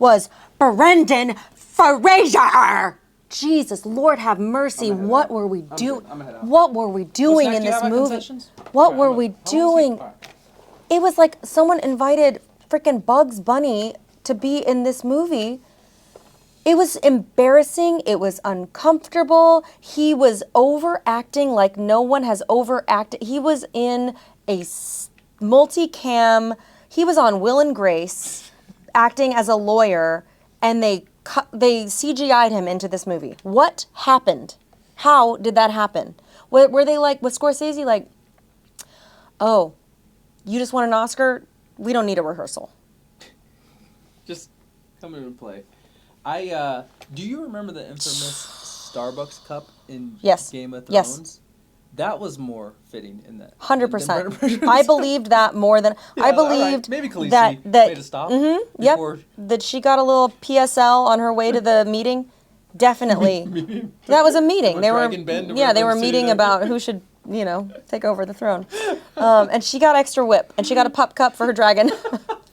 Was Brendan Fraser. Jesus, Lord have mercy. What were we doing? What were we doing in this movie? What were we doing? It was like someone invited freaking Bugs Bunny to be in this movie. It was embarrassing. It was uncomfortable. He was overacting like no one has overacted. He was in a multicam. He was on Will and Grace acting as a lawyer, and they CGI'd him into this movie. What happened? How did that happen? Were they like, was Scorsese like, oh, you just won an Oscar? We don't need a rehearsal. Just come in and play. Do you remember the infamous Starbucks cup in Game of Thrones? Yes. That was more fitting in that. 100%. I believed that more than I believed Maybe Khaleesi that made a stop. Yep. That she got a little PSL on her way to the meeting. Definitely. That was a meeting. They were they were meeting about who should, take over the throne. And she got extra whip, and she got a pup cup for her dragon.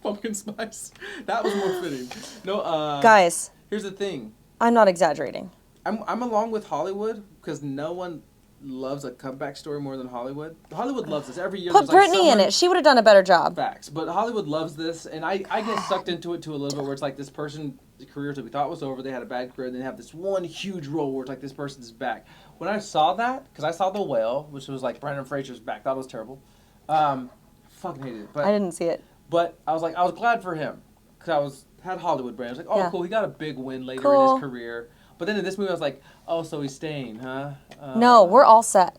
Pumpkin spice. That was more fitting. No, guys, here's the thing. I'm not exaggerating. I'm along with Hollywood because no one loves a comeback story more than Hollywood. Hollywood loves this. Every year put Brittany in it. She would have done a better job. Facts. But Hollywood loves this, and I get sucked into it too a little bit where it's like this person's career that we thought was over, they had a bad career, and they have this one huge role where it's like this person's back. When I saw that, because I saw The Whale, which was like Brendan Fraser's back, that was terrible. Fucking hated it. But I didn't see it. But I was glad for him because had Hollywood brand. I was like, oh, cool, he got a big win later in his career. But then in this movie, I was like, oh, so he's staying, huh? No, we're all set.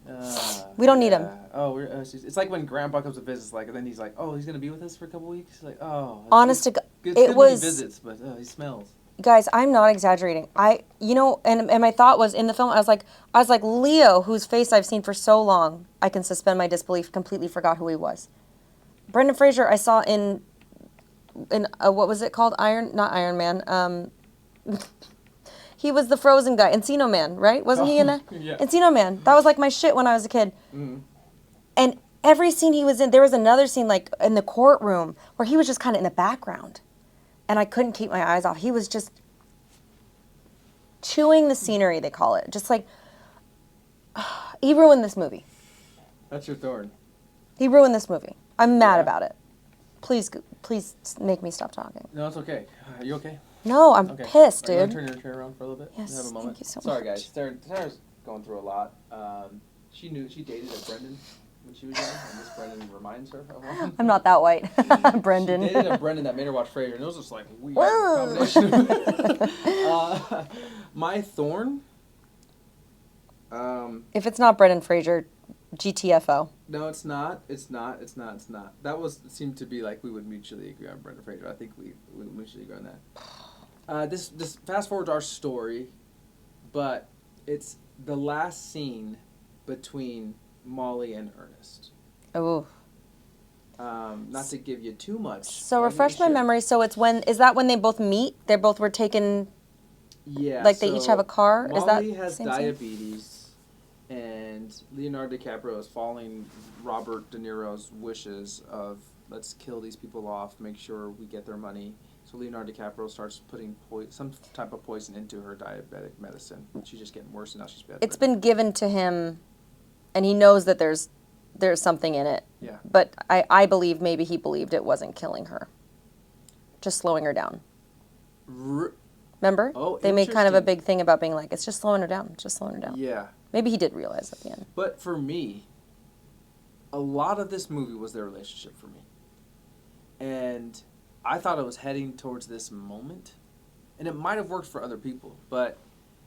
We don't need him. Oh, it's like when Grandpa comes to visit, and then he's like, oh, he's gonna be with us for a couple weeks. He's like, oh. Honest to God, it was. He visits, but he smells. Guys, I'm not exaggerating. And my thought was in the film, I was like, Leo, whose face I've seen for so long, I can suspend my disbelief. Completely forgot who he was. Brendan Fraser, I saw in what was it called? Not Iron Man. He was the Frozen guy, Encino Man, right? Wasn't he in that? Yeah. Encino Man. That was like my shit when I was a kid. Mm-hmm. And every scene he was in, there was another scene like in the courtroom where he was just kind of in the background. And I couldn't keep my eyes off. He was just chewing the scenery, they call it. Just like, he ruined this movie. That's your thorn. He ruined this movie. I'm mad about it. Please make me stop talking. No, it's okay. Are you okay? No, I'm pissed, dude. You want to turn your chair around for a little bit? Yes, have a moment? thank you so Sorry, much. guys. Sarah's going through a lot. She dated a Brendan when she was young, and this Brendan reminds her of one. I'm not that white. Brendan. She dated a Brendan that made her watch Frasier, and it was just like a weird combination. My thorn. If it's not Brendan Fraser, GTFO. No, it's not. It's not. That seemed to be like we would mutually agree on Brendan Fraser. I think we would mutually agree on that. This fast forwards our story, but it's the last scene between Molly and Ernest. Oh. Not to give you too much. So refresh my memory. So is that when they both meet? They both were taken. Yeah. Like they each have a car. Molly has diabetes, and Leonardo DiCaprio is following Robert De Niro's wishes of let's kill these people off, make sure we get their money. So Leonardo DiCaprio starts putting some type of poison into her diabetic medicine. She's just getting worse, and now she's bad. It's been given to him, and he knows that there's something in it. Yeah. But I believe maybe he believed it wasn't killing her, just slowing her down. Remember? Oh, they made kind of a big thing about being like, it's just slowing her down. It's just slowing her down. Yeah. Maybe he did realize at the end. But for me, a lot of this movie was their relationship for me. And I thought it was heading towards this moment. And it might have worked for other people. But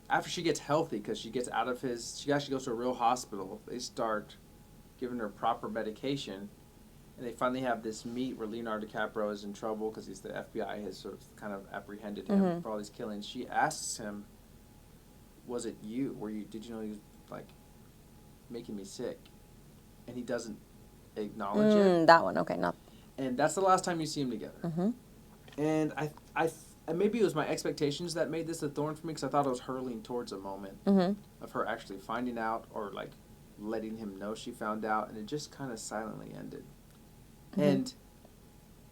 after she gets healthy, because she gets out of she actually goes to a real hospital, they start giving her proper medication. and they finally have this meet where Leonardo DiCaprio is in trouble because the FBI has sort of kind of apprehended him for all these killings. She asks him, "Was it you? Did you know he was like making me sick?" And he doesn't acknowledge it. That one, okay, not. And that's the last time you see them together. Mm-hmm. And and maybe it was my expectations that made this a thorn for me because I thought it was hurtling towards a moment of her actually finding out or like letting him know she found out, and it just kind of silently ended. And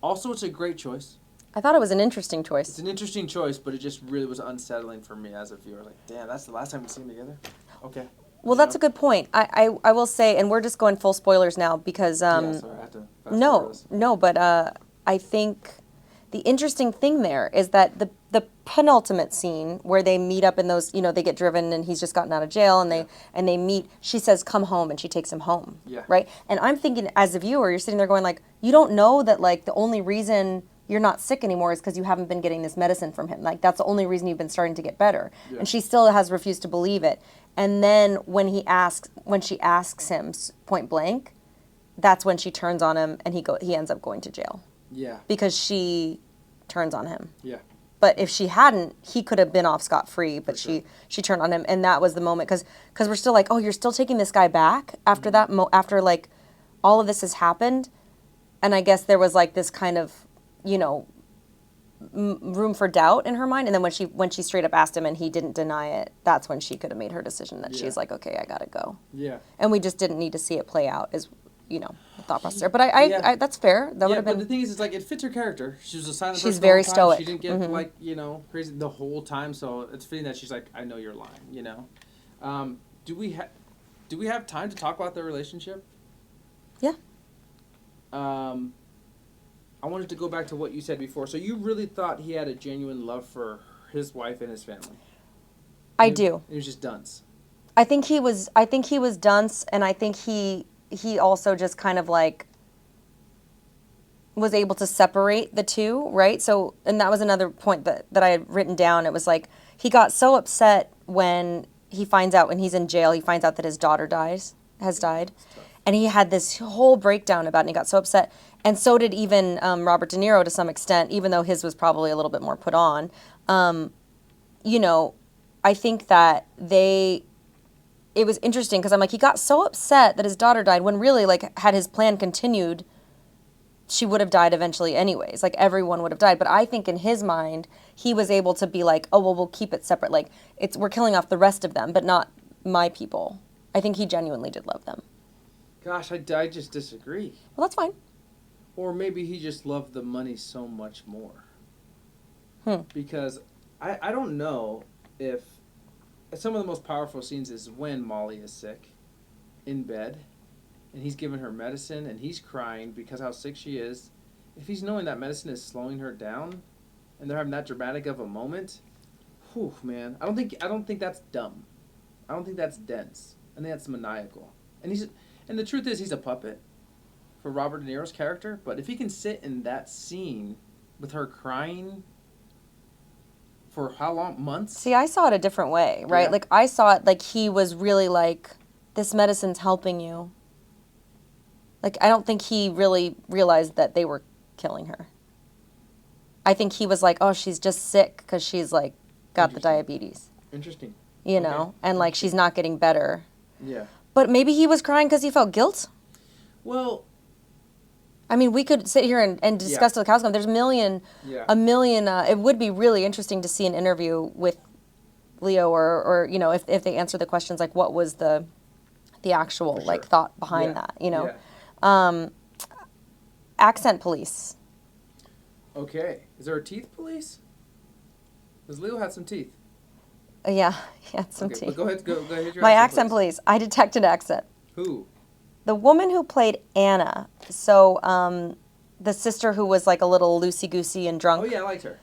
also, it's a great choice. I thought it was an interesting choice. It's an interesting choice, but it just really was unsettling for me as a viewer. Like, damn, that's the last time we see them together? Okay. Well, that's a good point. I will say, and we're just going full spoilers now because... yeah, sorry, I have to fast forward this. No, but I think the interesting thing there is that the penultimate scene where they meet up in those, they get driven and he's just gotten out of jail and they meet, she says, "Come home," and she takes him home. Yeah. Right? And I'm thinking, as a viewer, you're sitting there going like, you don't know that like the only reason you're not sick anymore is because you haven't been getting this medicine from him. Like that's the only reason you've been starting to get better. Yeah. And she still has refused to believe it. And then when she asks him point blank, that's when she turns on him and he ends up going to jail. Yeah. Because she turns on him. Yeah. But if she hadn't, he could have been off scot-free, but she turned on him, and that was the moment, because we're still like, oh, you're still taking this guy back after that, after like all of this has happened, and I guess there was like this kind of, room for doubt in her mind, and then when she straight up asked him and he didn't deny it, that's when she could have made her decision that she's like, okay, I gotta go. Yeah. And we just didn't need to see it play out as, the thought process there. But I that's fair. That would have been. But the thing is, it's like it fits her character. She was a silent person. She's very the whole time. stoic. She didn't get crazy the whole time. So it's fitting that she's like, I know you're lying. Do we have time to talk about their relationship? Yeah. I wanted to go back to what you said before. So you really thought he had a genuine love for his wife and his family? I do. He was just dunce. I think he was dunce, and I think he also just kind of like was able to separate the two, right? So, and that was another point that I had written down. It was like he got so upset when he finds out, when he's in jail, he finds out that his daughter has died. And he had this whole breakdown about it, and he got so upset. And so did even Robert De Niro to some extent, even though his was probably a little bit more put on. I think that it was interesting because I'm like, he got so upset that his daughter died when really, like, had his plan continued, she would have died eventually anyways. Like, everyone would have died. But I think in his mind, he was able to be like, oh, well, we'll keep it separate. Like, we're killing off the rest of them, but not my people. I think he genuinely did love them. Gosh, I just disagree. Well, that's fine. Or maybe he just loved the money so much more. Because I don't know if some of the most powerful scenes is when Molly is sick in bed and he's giving her medicine and he's crying because how sick she is. If he's knowing that medicine is slowing her down and they're having that dramatic of a moment, whew, man, I don't think that's dumb. I don't think that's dense. I think that's maniacal. And the truth is he's a puppet for Robert De Niro's character, but if he can sit in that scene with her crying for how long? Months? See, I saw it a different way, right? Yeah. Like, I saw it like he was really like, this medicine's helping you. Like, I don't think he really realized that they were killing her. I think he was like, oh, she's just sick because she's, like, got the diabetes. Interesting. You know? And, like, she's not getting better. Yeah. But maybe he was crying because he felt guilt? Well... I mean, we could sit here and discuss till the cows come. There's a million. It would be really interesting to see an interview with Leo or if they answer the questions, like what was the actual like thought behind that, Accent police. Okay. Is there a teeth police? Because Leo had some teeth. Yeah, he had some teeth. But go ahead. My accent police. I detected accent. Who? The woman who played Anna, so the sister who was like a little loosey-goosey and drunk. Oh, yeah, I liked her.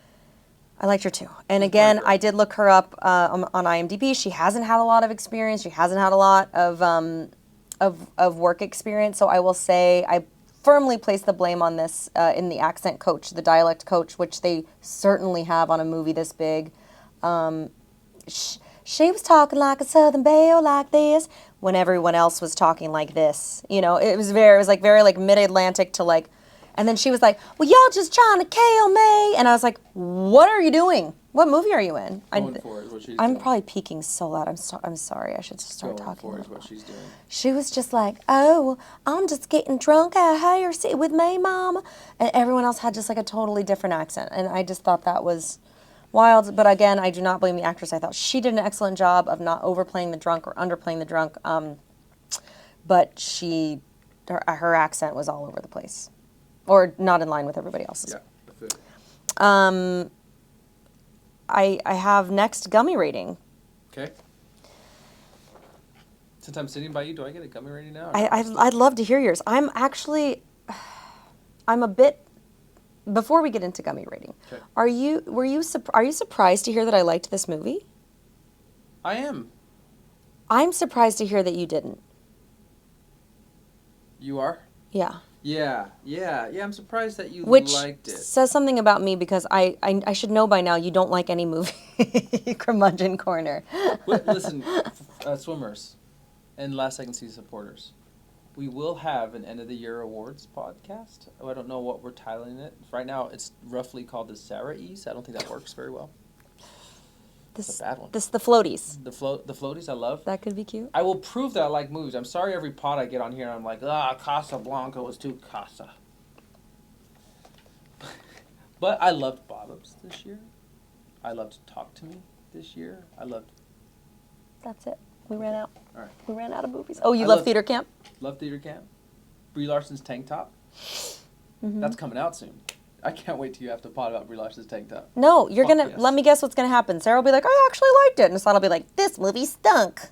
I liked her too. And again, I did look her up on IMDb. She hasn't had a lot of experience. She hasn't had a lot of work experience. So I will say I firmly place the blame on this in the accent coach, the dialect coach, which they certainly have on a movie this big. she was talking like a Southern belle like this when everyone else was talking like this. You know, it was like very like mid-Atlantic to like, and then she was like, well, y'all just trying to kill me. And I was like, what are you doing? What movie are you in? Going for it, what she's I'm doing. probably peeking so loud. I'm sorry. I should start Going talking. for it is what she's doing. She was just like, oh, I'm just getting drunk out here. Sit with me, Mama. And everyone else had just like a totally different accent. And I just thought that was wild. But again, I do not blame the actress. I thought she did an excellent job of not overplaying the drunk or underplaying the drunk. But her accent was all over the place. Or not in line with everybody else's. Yeah, I feel it. I have next Gummy Rating. Okay. Since I'm sitting by you, do I get a Gummy Rating now? I'd love to hear yours. I'm a bit. Before we get into Gummy Rating, okay. are you surprised to hear that I liked this movie? I am. I'm surprised to hear that you didn't. You are? Yeah. Yeah. I'm surprised that you Which liked it. says something about me because I should know by now you don't like any movie. Curmudgeon Corner. Listen, swimmers and Last Second Season supporters, we will have an end of the year awards podcast. I don't know what we're titling it. Right now, it's roughly called the Sarah East. I don't think that works very well. It's a bad one. The floaties. The floaties I love. That could be cute. I will prove that I like movies. I'm sorry every pod I get on here I'm like, Casablanca was too Casa. But I loved Bottoms this year. I loved Talk to Me this year. That's it. We ran out. All right. We ran out of movies. Oh, you love Theater Camp? Love Theater Camp. Brie Larson's Tank Top. Mm-hmm. That's coming out soon. I can't wait till you have to pod about Brie Larson's Tank Top. No, you're Fuck gonna yes. let me guess what's gonna happen. Sarah will be like, I actually liked it, and Asaad will be like, this movie stunk.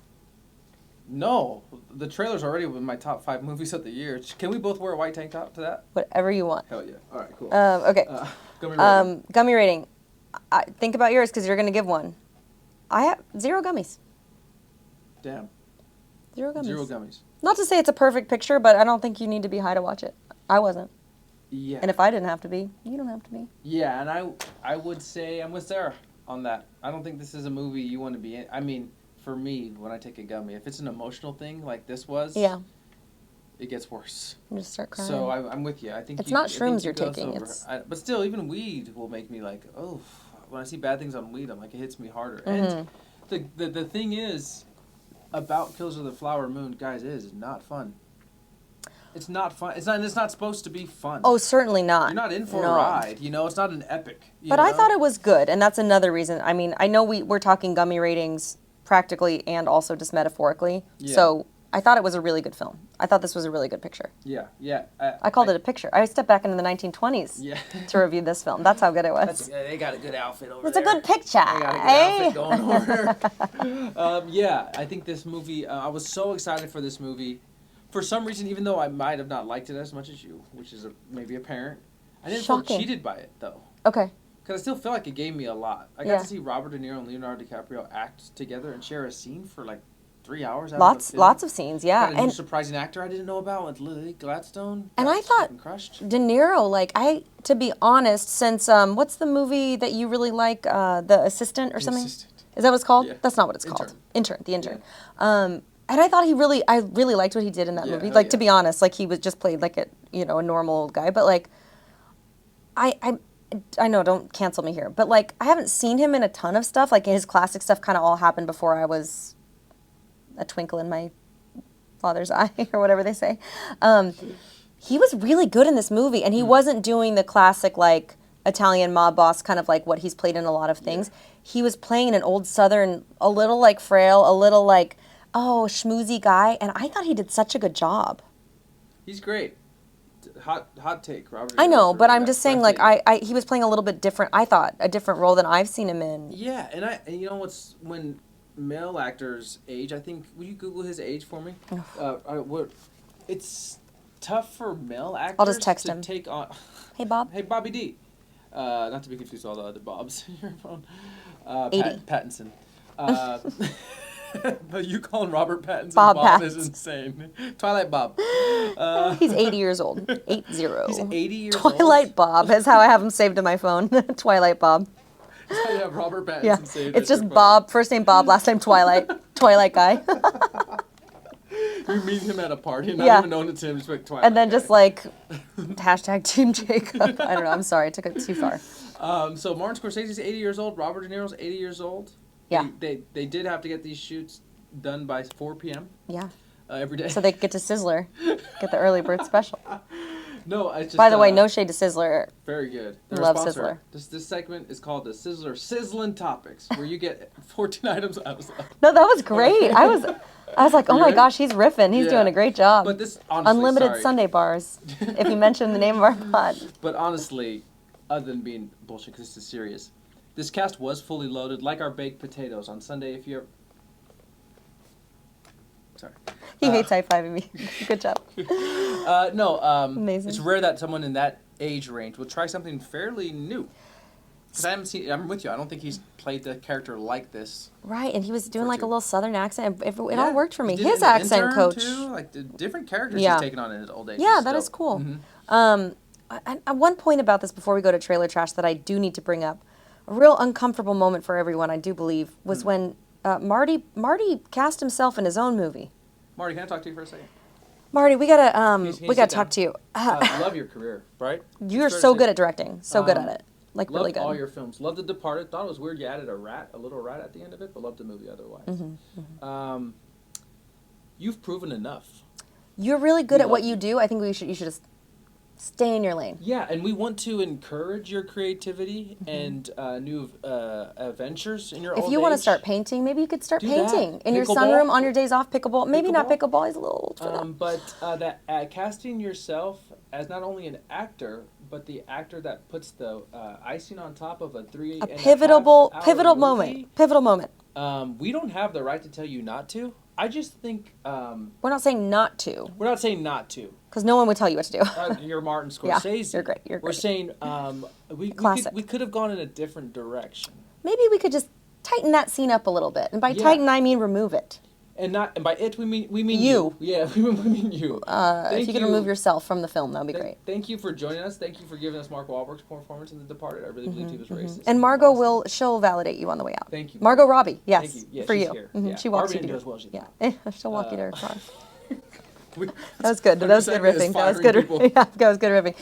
No, the trailer's already with my top 5 movies of the year. Can we both wear a white tank top to that? Whatever you want. Hell yeah. All right, cool. Okay. Gummy Rating. Gummy Rating. Think about yours because you're gonna give one. I have 0 gummies. Damn. 0 gummies. 0 gummies. Not to say it's a perfect picture, but I don't think you need to be high to watch it. I wasn't. Yeah. And if I didn't have to be, you don't have to be. Yeah, and I would say I'm with Sarah on that. I don't think this is a movie you want to be in. I mean, for me, when I take a gummy, if it's an emotional thing like this was, Yeah. it gets worse. You just start crying. So I'm with you. I think It's not shrooms you're gloss taking, over. it's- But still, even weed will make me like, oh. When I see bad things on weed, I'm like, it hits me harder. Mm-hmm. And the thing is about Killers of the Flower Moon, guys, it is not fun. It's not fun. It's not supposed to be fun. Oh, certainly not. You're not in for No. a ride. You know, it's not an epic. But I thought it was good, and that's another reason. I mean, I know we're talking Gummy Ratings practically and also just metaphorically. Yeah. So I thought it was a really good film. I thought this was a really good picture. Yeah. I called it a picture. I stepped back into the 1920s Yeah. to review this film. That's how good it was. They got a good outfit over It's there. a good picture. They got a good eh? outfit going over. Yeah, I think this movie, I was so excited for this movie. For some reason, even though I might have not liked it as much as you, which is maybe apparent, I didn't feel Shocking. cheated by it, though. Okay. Because I still feel like it gave me a lot. I got Yeah. to see Robert De Niro and Leonardo DiCaprio act together and share a scene for like 3 hours. Lots of scenes, yeah. Got a new And surprising actor I didn't know about with Lily Gladstone. And Got I thought fucking crushed. De Niro, like, to be honest, since, what's the movie that you really like, The Assistant or The something? Assistant. Is that what it's called? Yeah. That's not what it's Intern. called. The Intern. And I thought I really liked what he did in that Yeah, movie. hell Like, yeah. to be honest, like, he was just played like a normal guy. But, like, I know, don't cancel me here. But, like, I haven't seen him in a ton of stuff. Like, his classic stuff kind of all happened before I was a twinkle in my father's eye or whatever they say. He was really good in this movie, and he wasn't doing the classic, like, Italian mob boss kind of like what he's played in a lot of things. Yeah. He was playing an old Southern, a little, like, frail, a little, like, schmoozy guy, and I thought he did such a good job. He's great. Hot take, Robert. I know, but I'm just saying, like, he was playing a little bit different, I thought, a different role than I've seen him in. Yeah, and you know what's, when male actors age, I think, will you Google his age for me? It's tough for male actors I'll just text him. Take on... Hey, Bob. Hey, Bobby D. Not to be confused with all the other Bobs in your phone. 80. Pattinson. But you calling Robert Pattinson Bob is insane. Twilight Bob. He's 80 years old. 80. He's 80 years old. Twilight Bob is how I have him saved in my phone. Twilight Bob. That's how you have Robert Pattinson Yeah, say it's just Bob, first name Bob, last name Twilight, Twilight guy. You meet him at a party and not Yeah. even knowing it's him, just like Twilight. And then guy. just like, hashtag Team Jacob. I don't know, I'm sorry, I took it too far. So Martin Scorsese's 80 years old, Robert De Niro's 80 years old. Yeah. They did have to get these shoots done by 4 p.m. Yeah. Every day. So they get to Sizzler, get the early bird special. No, it's just. By the way, no shade to Sizzler. Very good. They're Love a sponsor. Sizzler. This segment is called the Sizzler Sizzlin' Topics, where you get 14 items. No, that was great. I was like, oh my gosh, he's riffing. He's doing a great job. But this, honestly, Unlimited Sunday bars, if you mention the name of our pod. But honestly, other than being bullshit, because this is serious, this cast was fully loaded, like our baked potatoes on Sunday. If you're, sorry, He hates high-fiving me. Good job. Amazing. It's rare that someone in that age range will try something fairly new. Because I haven't seen. I'm with you. I don't think he's played the character like this. Right, and he was doing like a little Southern accent. It all worked for me. He did His an accent intern, coach. too. Like the different characters he's taken on in his old age. Yeah, that is cool. One point about this before we go to trailer trash that I do need to bring up, a real uncomfortable moment for everyone, I do believe, was when Marty cast himself in his own movie. Marty, can I talk to you for a second? Marty, we gotta talk to you. I love your career, right? You're so good at directing, so good at it, like really good. Loved all your films. Loved The Departed. Thought it was weird you added a little rat at the end of it, but loved the movie otherwise. You've proven enough. You're really good at what you do. I think you should just stay in your lane. Yeah, and we want to encourage your creativity and new ventures in your old age. If you want to start painting, maybe you could start painting in your Pickleball? sunroom on your days off. Pickleball, maybe not pickleball. He's a little old for that. But casting yourself as not only an actor, but the actor that puts the icing on top of a pivotal movie, moment. We don't have the right to tell you not to. I just think we're not saying not to. We're not saying not to. Because no one would tell you what to do. You're Martin Scorsese. Yeah, you're great. We're saying we could have gone in a different direction. Maybe we could just tighten that scene up a little bit, and by tighten I mean remove it. And by it we mean you. Yeah, we mean you. If you could remove yourself from the film, that'd be great. Thank you for joining us. Thank you for giving us Mark Wahlberg's performance in The Departed. I really believed he was racist. And Margot she'll validate you on the way out. Thank you. Margot Robbie, yes, Thank you. Yeah, for she's you. Here. Yeah. She walks you as well. she'll walk you there. That was good. That was good riffing. That was good. Yeah, that was good riffing.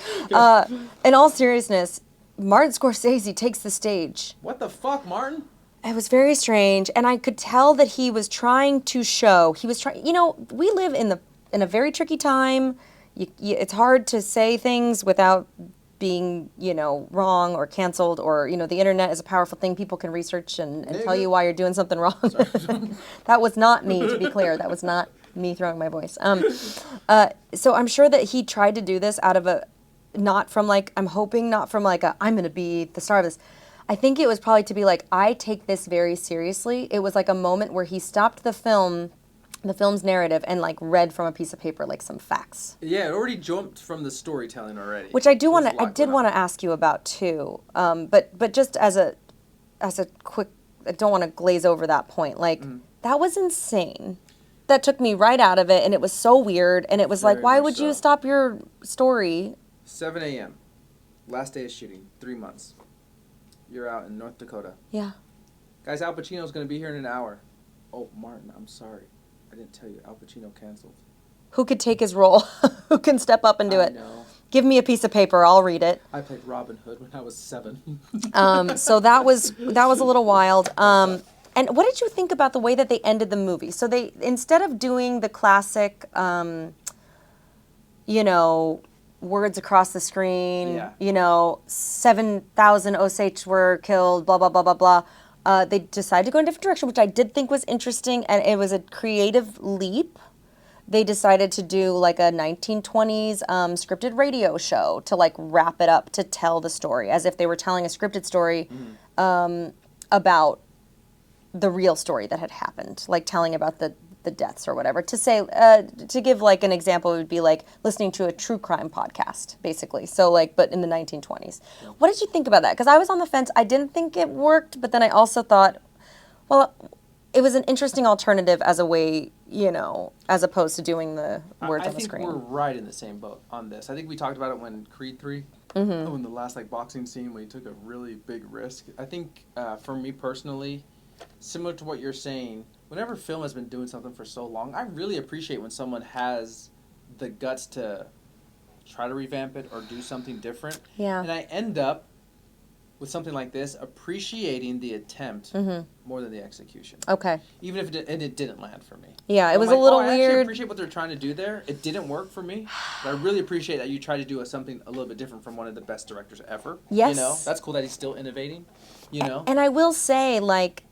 In all seriousness, Martin Scorsese takes the stage. What the fuck, Martin? It was very strange, and I could tell that he was trying to show. He was trying. You know, we live in a very tricky time. It's hard to say things without being, wrong or canceled, or the internet is a powerful thing. People can research and tell you why you're doing something wrong. That was not me, to be clear. That was not me throwing my voice. So I'm sure that he tried to do this out of not from like I'm going to be the star of this. I think it was probably to be like, I take this very seriously. It was like a moment where he stopped the film's narrative, and like read from a piece of paper like some facts. Yeah, it already jumped from the storytelling already. Which I did want to ask you about too. But just as a quick, I don't want to glaze over that point. Like that was insane. That took me right out of it, and it was so weird. And it was like, why would you stop your story? 7 a.m. Last day of shooting. 3 months. You're out in North Dakota. Yeah. Guys, Al Pacino's going to be here in an hour. Oh, Martin, I'm sorry. I didn't tell you. Al Pacino canceled. Who could take his role? Who can step up and do it? Know. Give me a piece of paper. I'll read it. I played Robin Hood when I was 7. So that was a little wild. And what did you think about the way that they ended the movie? So they, instead of doing the classic, words across the screen, 7,000 Osage were killed, blah, blah, blah, blah, blah. They decided to go in a different direction, which I did think was interesting, and it was a creative leap. They decided to do like a 1920s scripted radio show to like wrap it up, to tell the story as if they were telling a scripted story about the real story that had happened, like telling about the deaths or whatever. To say, to give like an example, it would be like listening to a true crime podcast, basically. So like, but in the 1920s. What did you think about that? Because I was on the fence. I didn't think it worked, but then I also thought, well, it was an interesting alternative as a way, as opposed to doing the words on the screen. I think we're right in the same boat on this. I think we talked about it when Creed 3 Oh, in the last like boxing scene when he took a really big risk. I think for me personally, similar to what you're saying, whenever film has been doing something for so long, I really appreciate when someone has the guts to try to revamp it or do something different. Yeah. And I end up with something like this appreciating the attempt more than the execution. Okay. Even if it didn't land for me. Yeah, it I'm was like, a little I actually weird. appreciate what they're trying to do there. It didn't work for me, but I really appreciate that you tried to do something a little bit different from one of the best directors ever. Yes. You know, that's cool that he's still innovating. You know. And I will say, like,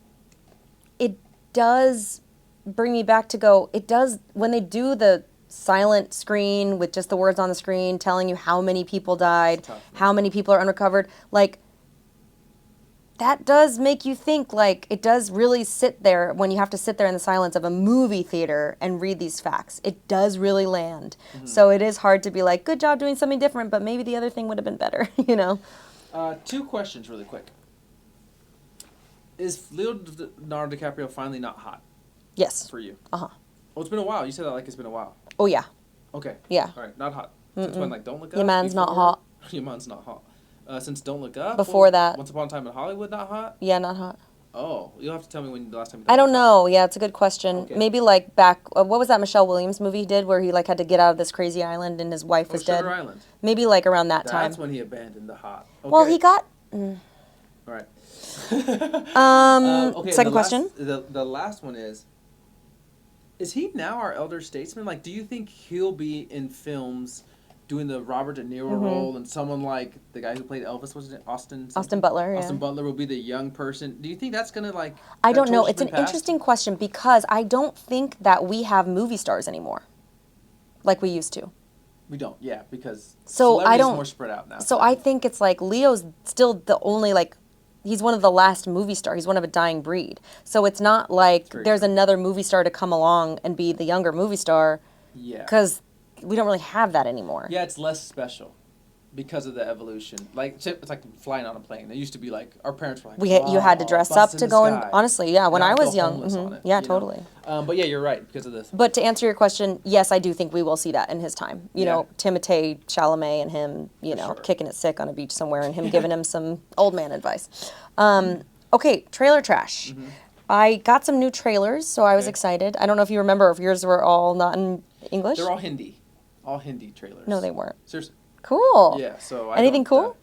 it does bring me back to go. It does when they do the silent screen with just the words on the screen telling you how many people died, how many people are unrecovered. Like, that does make you think, like, it does really sit there when you have to sit there in the silence of a movie theater and read these facts. It does really land. So it is hard to be like, good job doing something different, but maybe the other thing would have been better, you know? 2 questions really quick. Is Leonardo DiCaprio finally not hot Yes. for you? Uh-huh. Oh, it's been a while. You said that like it's been a while. Oh, yeah. Okay. Yeah. All right, not hot. Since when, like, Don't Look Up? Your man's not Before? hot. Your man's not hot. Since Don't Look Up? Before that. Once Upon a Time in Hollywood, not hot? Yeah, not hot. Oh, you'll have to tell me when the last time you I don't know. Yeah, it's a good question. Okay. Maybe like back, what was that Michelle Williams movie he did where he like had to get out of this crazy island and his wife was dead? Sugar Island. Maybe like around that time. That's when he abandoned the hot. Okay. Well, he got. All right. Okay, Second question. The last one is he now our elder statesman? Like, do you think he'll be in films doing the Robert De Niro role and someone like the guy who played Elvis, was it Austin Butler, yeah. Austin Butler will be the young person. Do you think that's going to like... I don't know. It's an interesting question because I don't think that we have movie stars anymore like we used to. We don't, yeah, because so I don't, more spread out now. So I think it's like Leo's still the only like... He's one of the last movie stars. He's one of a dying breed. So it's not like there's another movie star to come along and be the younger movie star. Yeah. Because we don't really have that anymore. Yeah, it's less special because of the evolution. Like, it's like flying on a plane. It used to be like, our parents were like, you had to dress up to go in. Honestly, yeah, when I was young. Yeah, totally. But yeah, you're right because of this. But to answer your question, yes, I do think we will see that in his time. You know, Timothée Chalamet and him, you know, kicking it sick on a beach somewhere and him giving him some old man advice. Okay, trailer trash. I got some new trailers, so I was excited. I don't know if you remember if yours were all not in English. They're all Hindi. All Hindi trailers. No, they weren't. Seriously. Cool. Yeah, so Anything cool?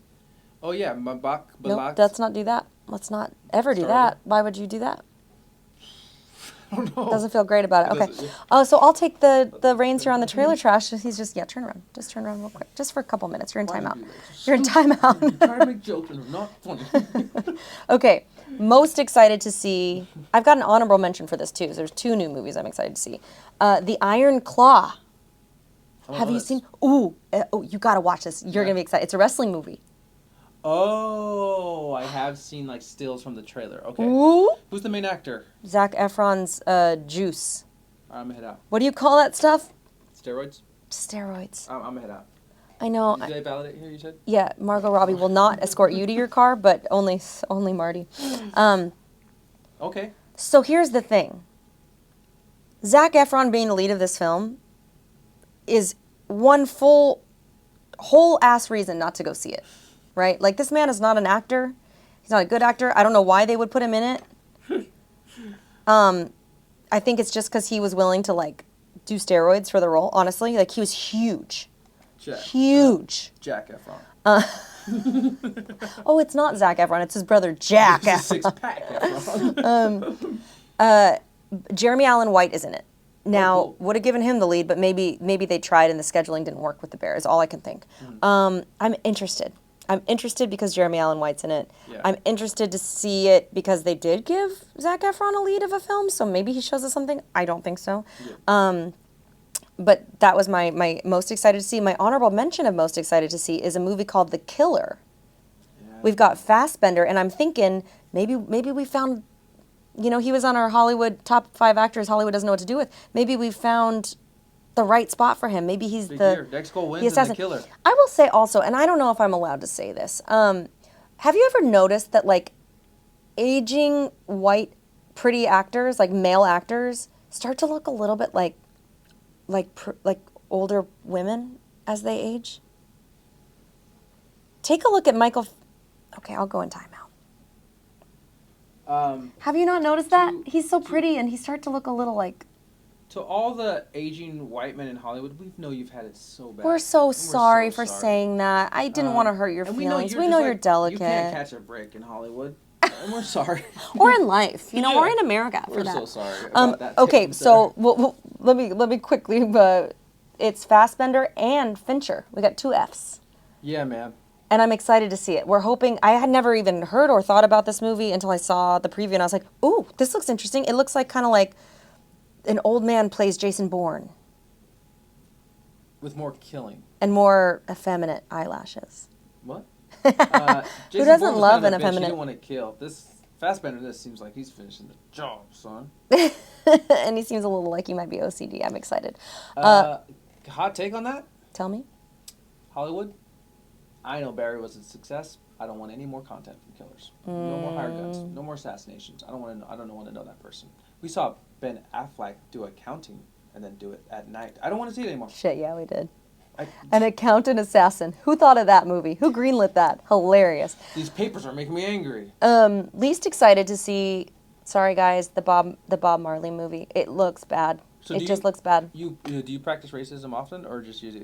Oh, yeah, Mabak. No, let's not do that. Let's not ever do that. Why would you do that? I don't know. Doesn't feel great about it. Okay. Oh, so I'll take the reins here on the trailer trash. He's just, turn around. Just turn around real quick. Just for a couple minutes. You're in timeout. You're in timeout. You try to make jokes and they're not funny. Okay. Most excited to see. I've got an honorable mention for this too. So there's 2 new movies I'm excited to see. The Iron Claw. Have you seen? Ooh, you gotta watch this. You're gonna be excited. It's a wrestling movie. Oh, I have seen like stills from the trailer. Okay. Ooh. Who's the main actor? Zac Efron's Juice. I'm gonna head out. What do you call that stuff? Steroids? Steroids. I'm gonna head out. I know. Did they validate here, you said? Yeah, Margot Robbie will not escort you to your car, but only Marty. Okay. So here's the thing. Zac Efron being the lead of this film is one whole ass reason not to go see it, right? Like, this man is not an actor. He's not a good actor. I don't know why they would put him in it. I think it's just because he was willing to, like, do steroids for the role, honestly. Like, he was huge. Huge. Jack Efron. Oh, it's not Zac Efron. It's his brother, Jack Efron. Six-pack Efron. Jeremy Allen White is in it. Now, would have given him the lead, but maybe they tried and the scheduling didn't work with the Bears. All I can think. I'm interested. I'm interested because Jeremy Allen White's in it. Yeah. I'm interested to see it because they did give Zac Efron a lead of a film, so maybe he shows us something. I don't think so. Yeah. But that was my most excited to see. My honorable mention of most excited to see is a movie called The Killer. Yeah. We've got Fassbender, and I'm thinking maybe we found... You know, he was on our Hollywood top 5 actors Hollywood doesn't know what to do with. Maybe we found the right spot for him. Maybe he's Next goal wins and The Killer. I will say also, and I don't know if I'm allowed to say this. Have you ever noticed that like aging white pretty actors, like male actors, start to look a little bit like older women as they age? Take a look at Michael. Okay, I'll go in timeout. Have you not noticed that? He's so pretty, and he started to look a little like... To all the aging white men in Hollywood, we know you've had it so bad. We're so sorry for saying that. I didn't want to hurt your feelings. We know you're delicate. You can't catch a break in Hollywood. And we're sorry. Or in life. You know, or in America for that. We're so sorry about that. Okay, so let me quickly... it's Fassbender and Fincher. We got 2 Fs. Yeah, man. And I'm excited to see it. We're hoping... I had never even heard or thought about this movie until I saw the preview, and I was like, ooh, this looks interesting. It looks like kind of like an old man plays Jason Bourne. With more killing. And more effeminate eyelashes. What? Who doesn't love an effeminate... You don't want to kill. This Fassbender, this seems like he's finishing the job, son. And he seems a little like he might be OCD. I'm excited. Hot take on that? Tell me. Hollywood, I know Barry was a success. I don't want any more content from killers. No more hired guns. No more assassinations. I don't want to know that person. We saw Ben Affleck do accounting and then do it at night. I don't want to see it anymore. Shit, yeah, we did. An accountant assassin. Who thought of that movie? Who greenlit that? Hilarious. These papers are making me angry. Least excited to see. Sorry, guys. The Bob Marley movie. It looks bad. So it just looks bad. Do you practice racism often, or just use it?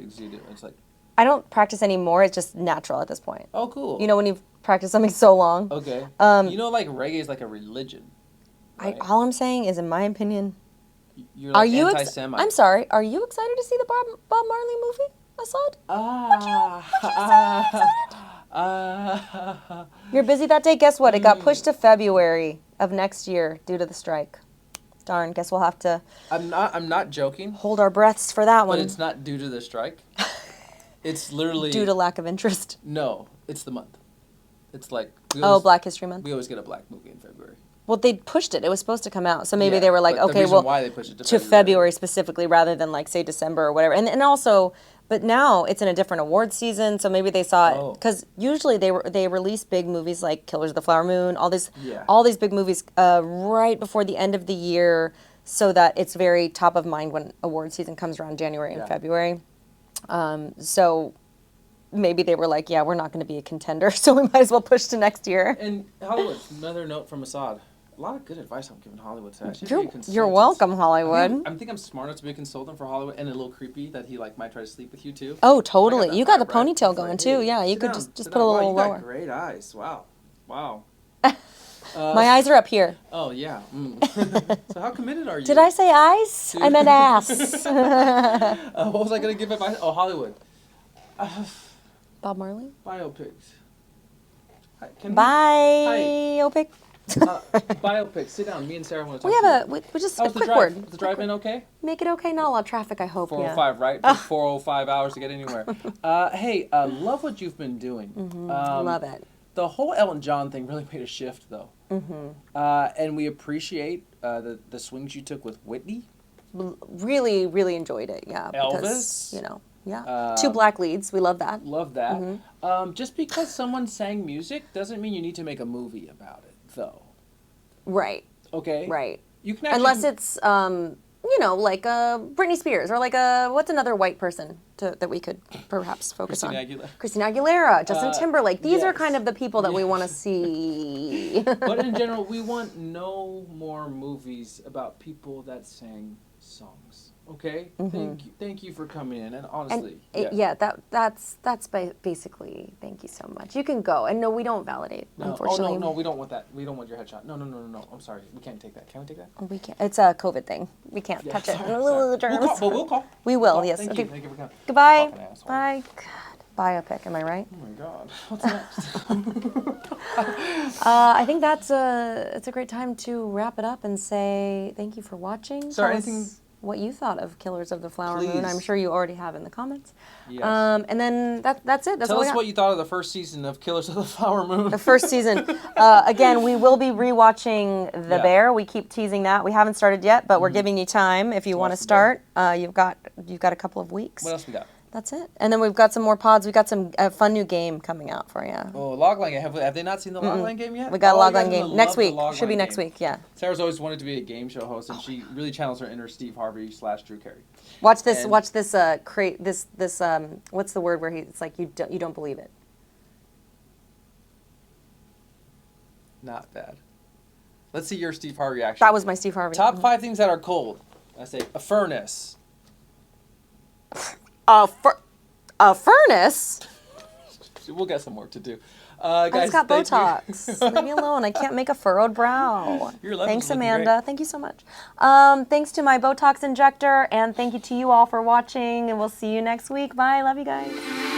It's like. I don't practice anymore. It's just natural at this point. Oh, cool. You know when you've practiced something so long. Okay. Like reggae is like a religion. Right? All I'm saying is, in my opinion. You're like anti-Semite. I'm sorry. Are you excited to see the Bob Marley movie, Asaad? You're busy that day? Guess what? It got pushed to February of next year due to the strike. Darn, guess we'll have to... I'm not joking. Hold our breaths for that one. But it's not due to the strike. It's literally... Due to lack of interest. No, it's the month. It's like... Black History Month? We always get a black movie in February. Well, they pushed it. It was supposed to come out. So maybe they were like, okay, well... why they pushed it to February specifically rather than, like, say, December or whatever. And also... But now it's in a different award season, so maybe they saw it because usually they release big movies like Killers of the Flower Moon, all these big movies right before the end of the year, so that it's very top of mind when award season comes around January and February. So maybe they were like, yeah, we're not going to be a contender, so we might as well push to next year. And Hollywood, another note from Asaad. A lot of good advice I'm giving Hollywood today. You're welcome, Hollywood. I think I'm smart enough to be a consultant for Hollywood, and a little creepy that he might try to sleep with you too. Oh, totally. You got the ponytail going too. Yeah, you could just put a little lower. You got great eyes. Wow. My eyes are up here. Oh yeah. So how committed are you? Did I say eyes? I meant ass. What was I gonna give advice? Oh, Hollywood. Bob Marley. Biopics. Biopic. Biopics. Sit down. Me and Sarah want to talk. We just a quick word. Was the drive-in okay? Make it okay. Not a lot of traffic, I hope. 405, right? Took 405 hours to get anywhere. Hey, love what you've been doing. Love it. The whole Elton John thing really made a shift, though. And we appreciate the swings you took with Whitney. Really, really enjoyed it. Yeah. Elvis. Because, yeah. 2 black leads. We love that. Love that. Just because someone sang music doesn't mean you need to make a movie about it, though. Right. Okay. Right. You can actually unless it's like Britney Spears or like what's another white person that we could perhaps focus on? Christina Aguilera, Justin Timberlake. These are kind of the people that we want to see. But in general, we want no more movies about people that sang songs. Okay, thank you for coming in, and honestly, that's basically thank you so much. You can go, and no, we don't validate. Unfortunately, no, we don't want that. We don't want your headshot. No. I'm sorry, we can't take that. Can we take that? We can't. It's a COVID thing. We can't touch it. We'll call. We will. We'll yes. Thank okay. you. Thank you for coming. Goodbye. Bye. God, biopic. Am I right? Oh my God. What's next? I think it's a great time to wrap it up and say thank you for watching. Sorry, anything. What you thought of Killers of the Flower Moon. I'm sure you already have in the comments. Yes. And then that's it. That's Tell us what you thought of the first season of Killers of the Flower Moon. The first season. Again, we will be rewatching The Bear. We keep teasing that. We haven't started yet, but we're giving you time if you want to start. You've got a couple of weeks. What else we got? That's it. And then we've got some more pods. We've got some fun new game coming out for you. Oh, Logline. Have they not seen the Logline game yet? We got a Logline game next week. Should be next week, yeah. Sarah's always wanted to be a game show host, and she really channels her inner Steve Harvey / Drew Carey. Watch this. What's the word where it's like you don't believe it? Not bad. Let's see your Steve Harvey reaction. That was my Steve Harvey. Top 5 things that are cold. I say a furnace. A furnace? We'll get some work to do. I Guys, just got thank Botox. Leave me alone. I can't make a furrowed brow. Your level's Thanks, looking Amanda. great. Thank you so much. Thanks to my Botox injector, and thank you to you all for watching, and we'll see you next week. Bye. Love you guys.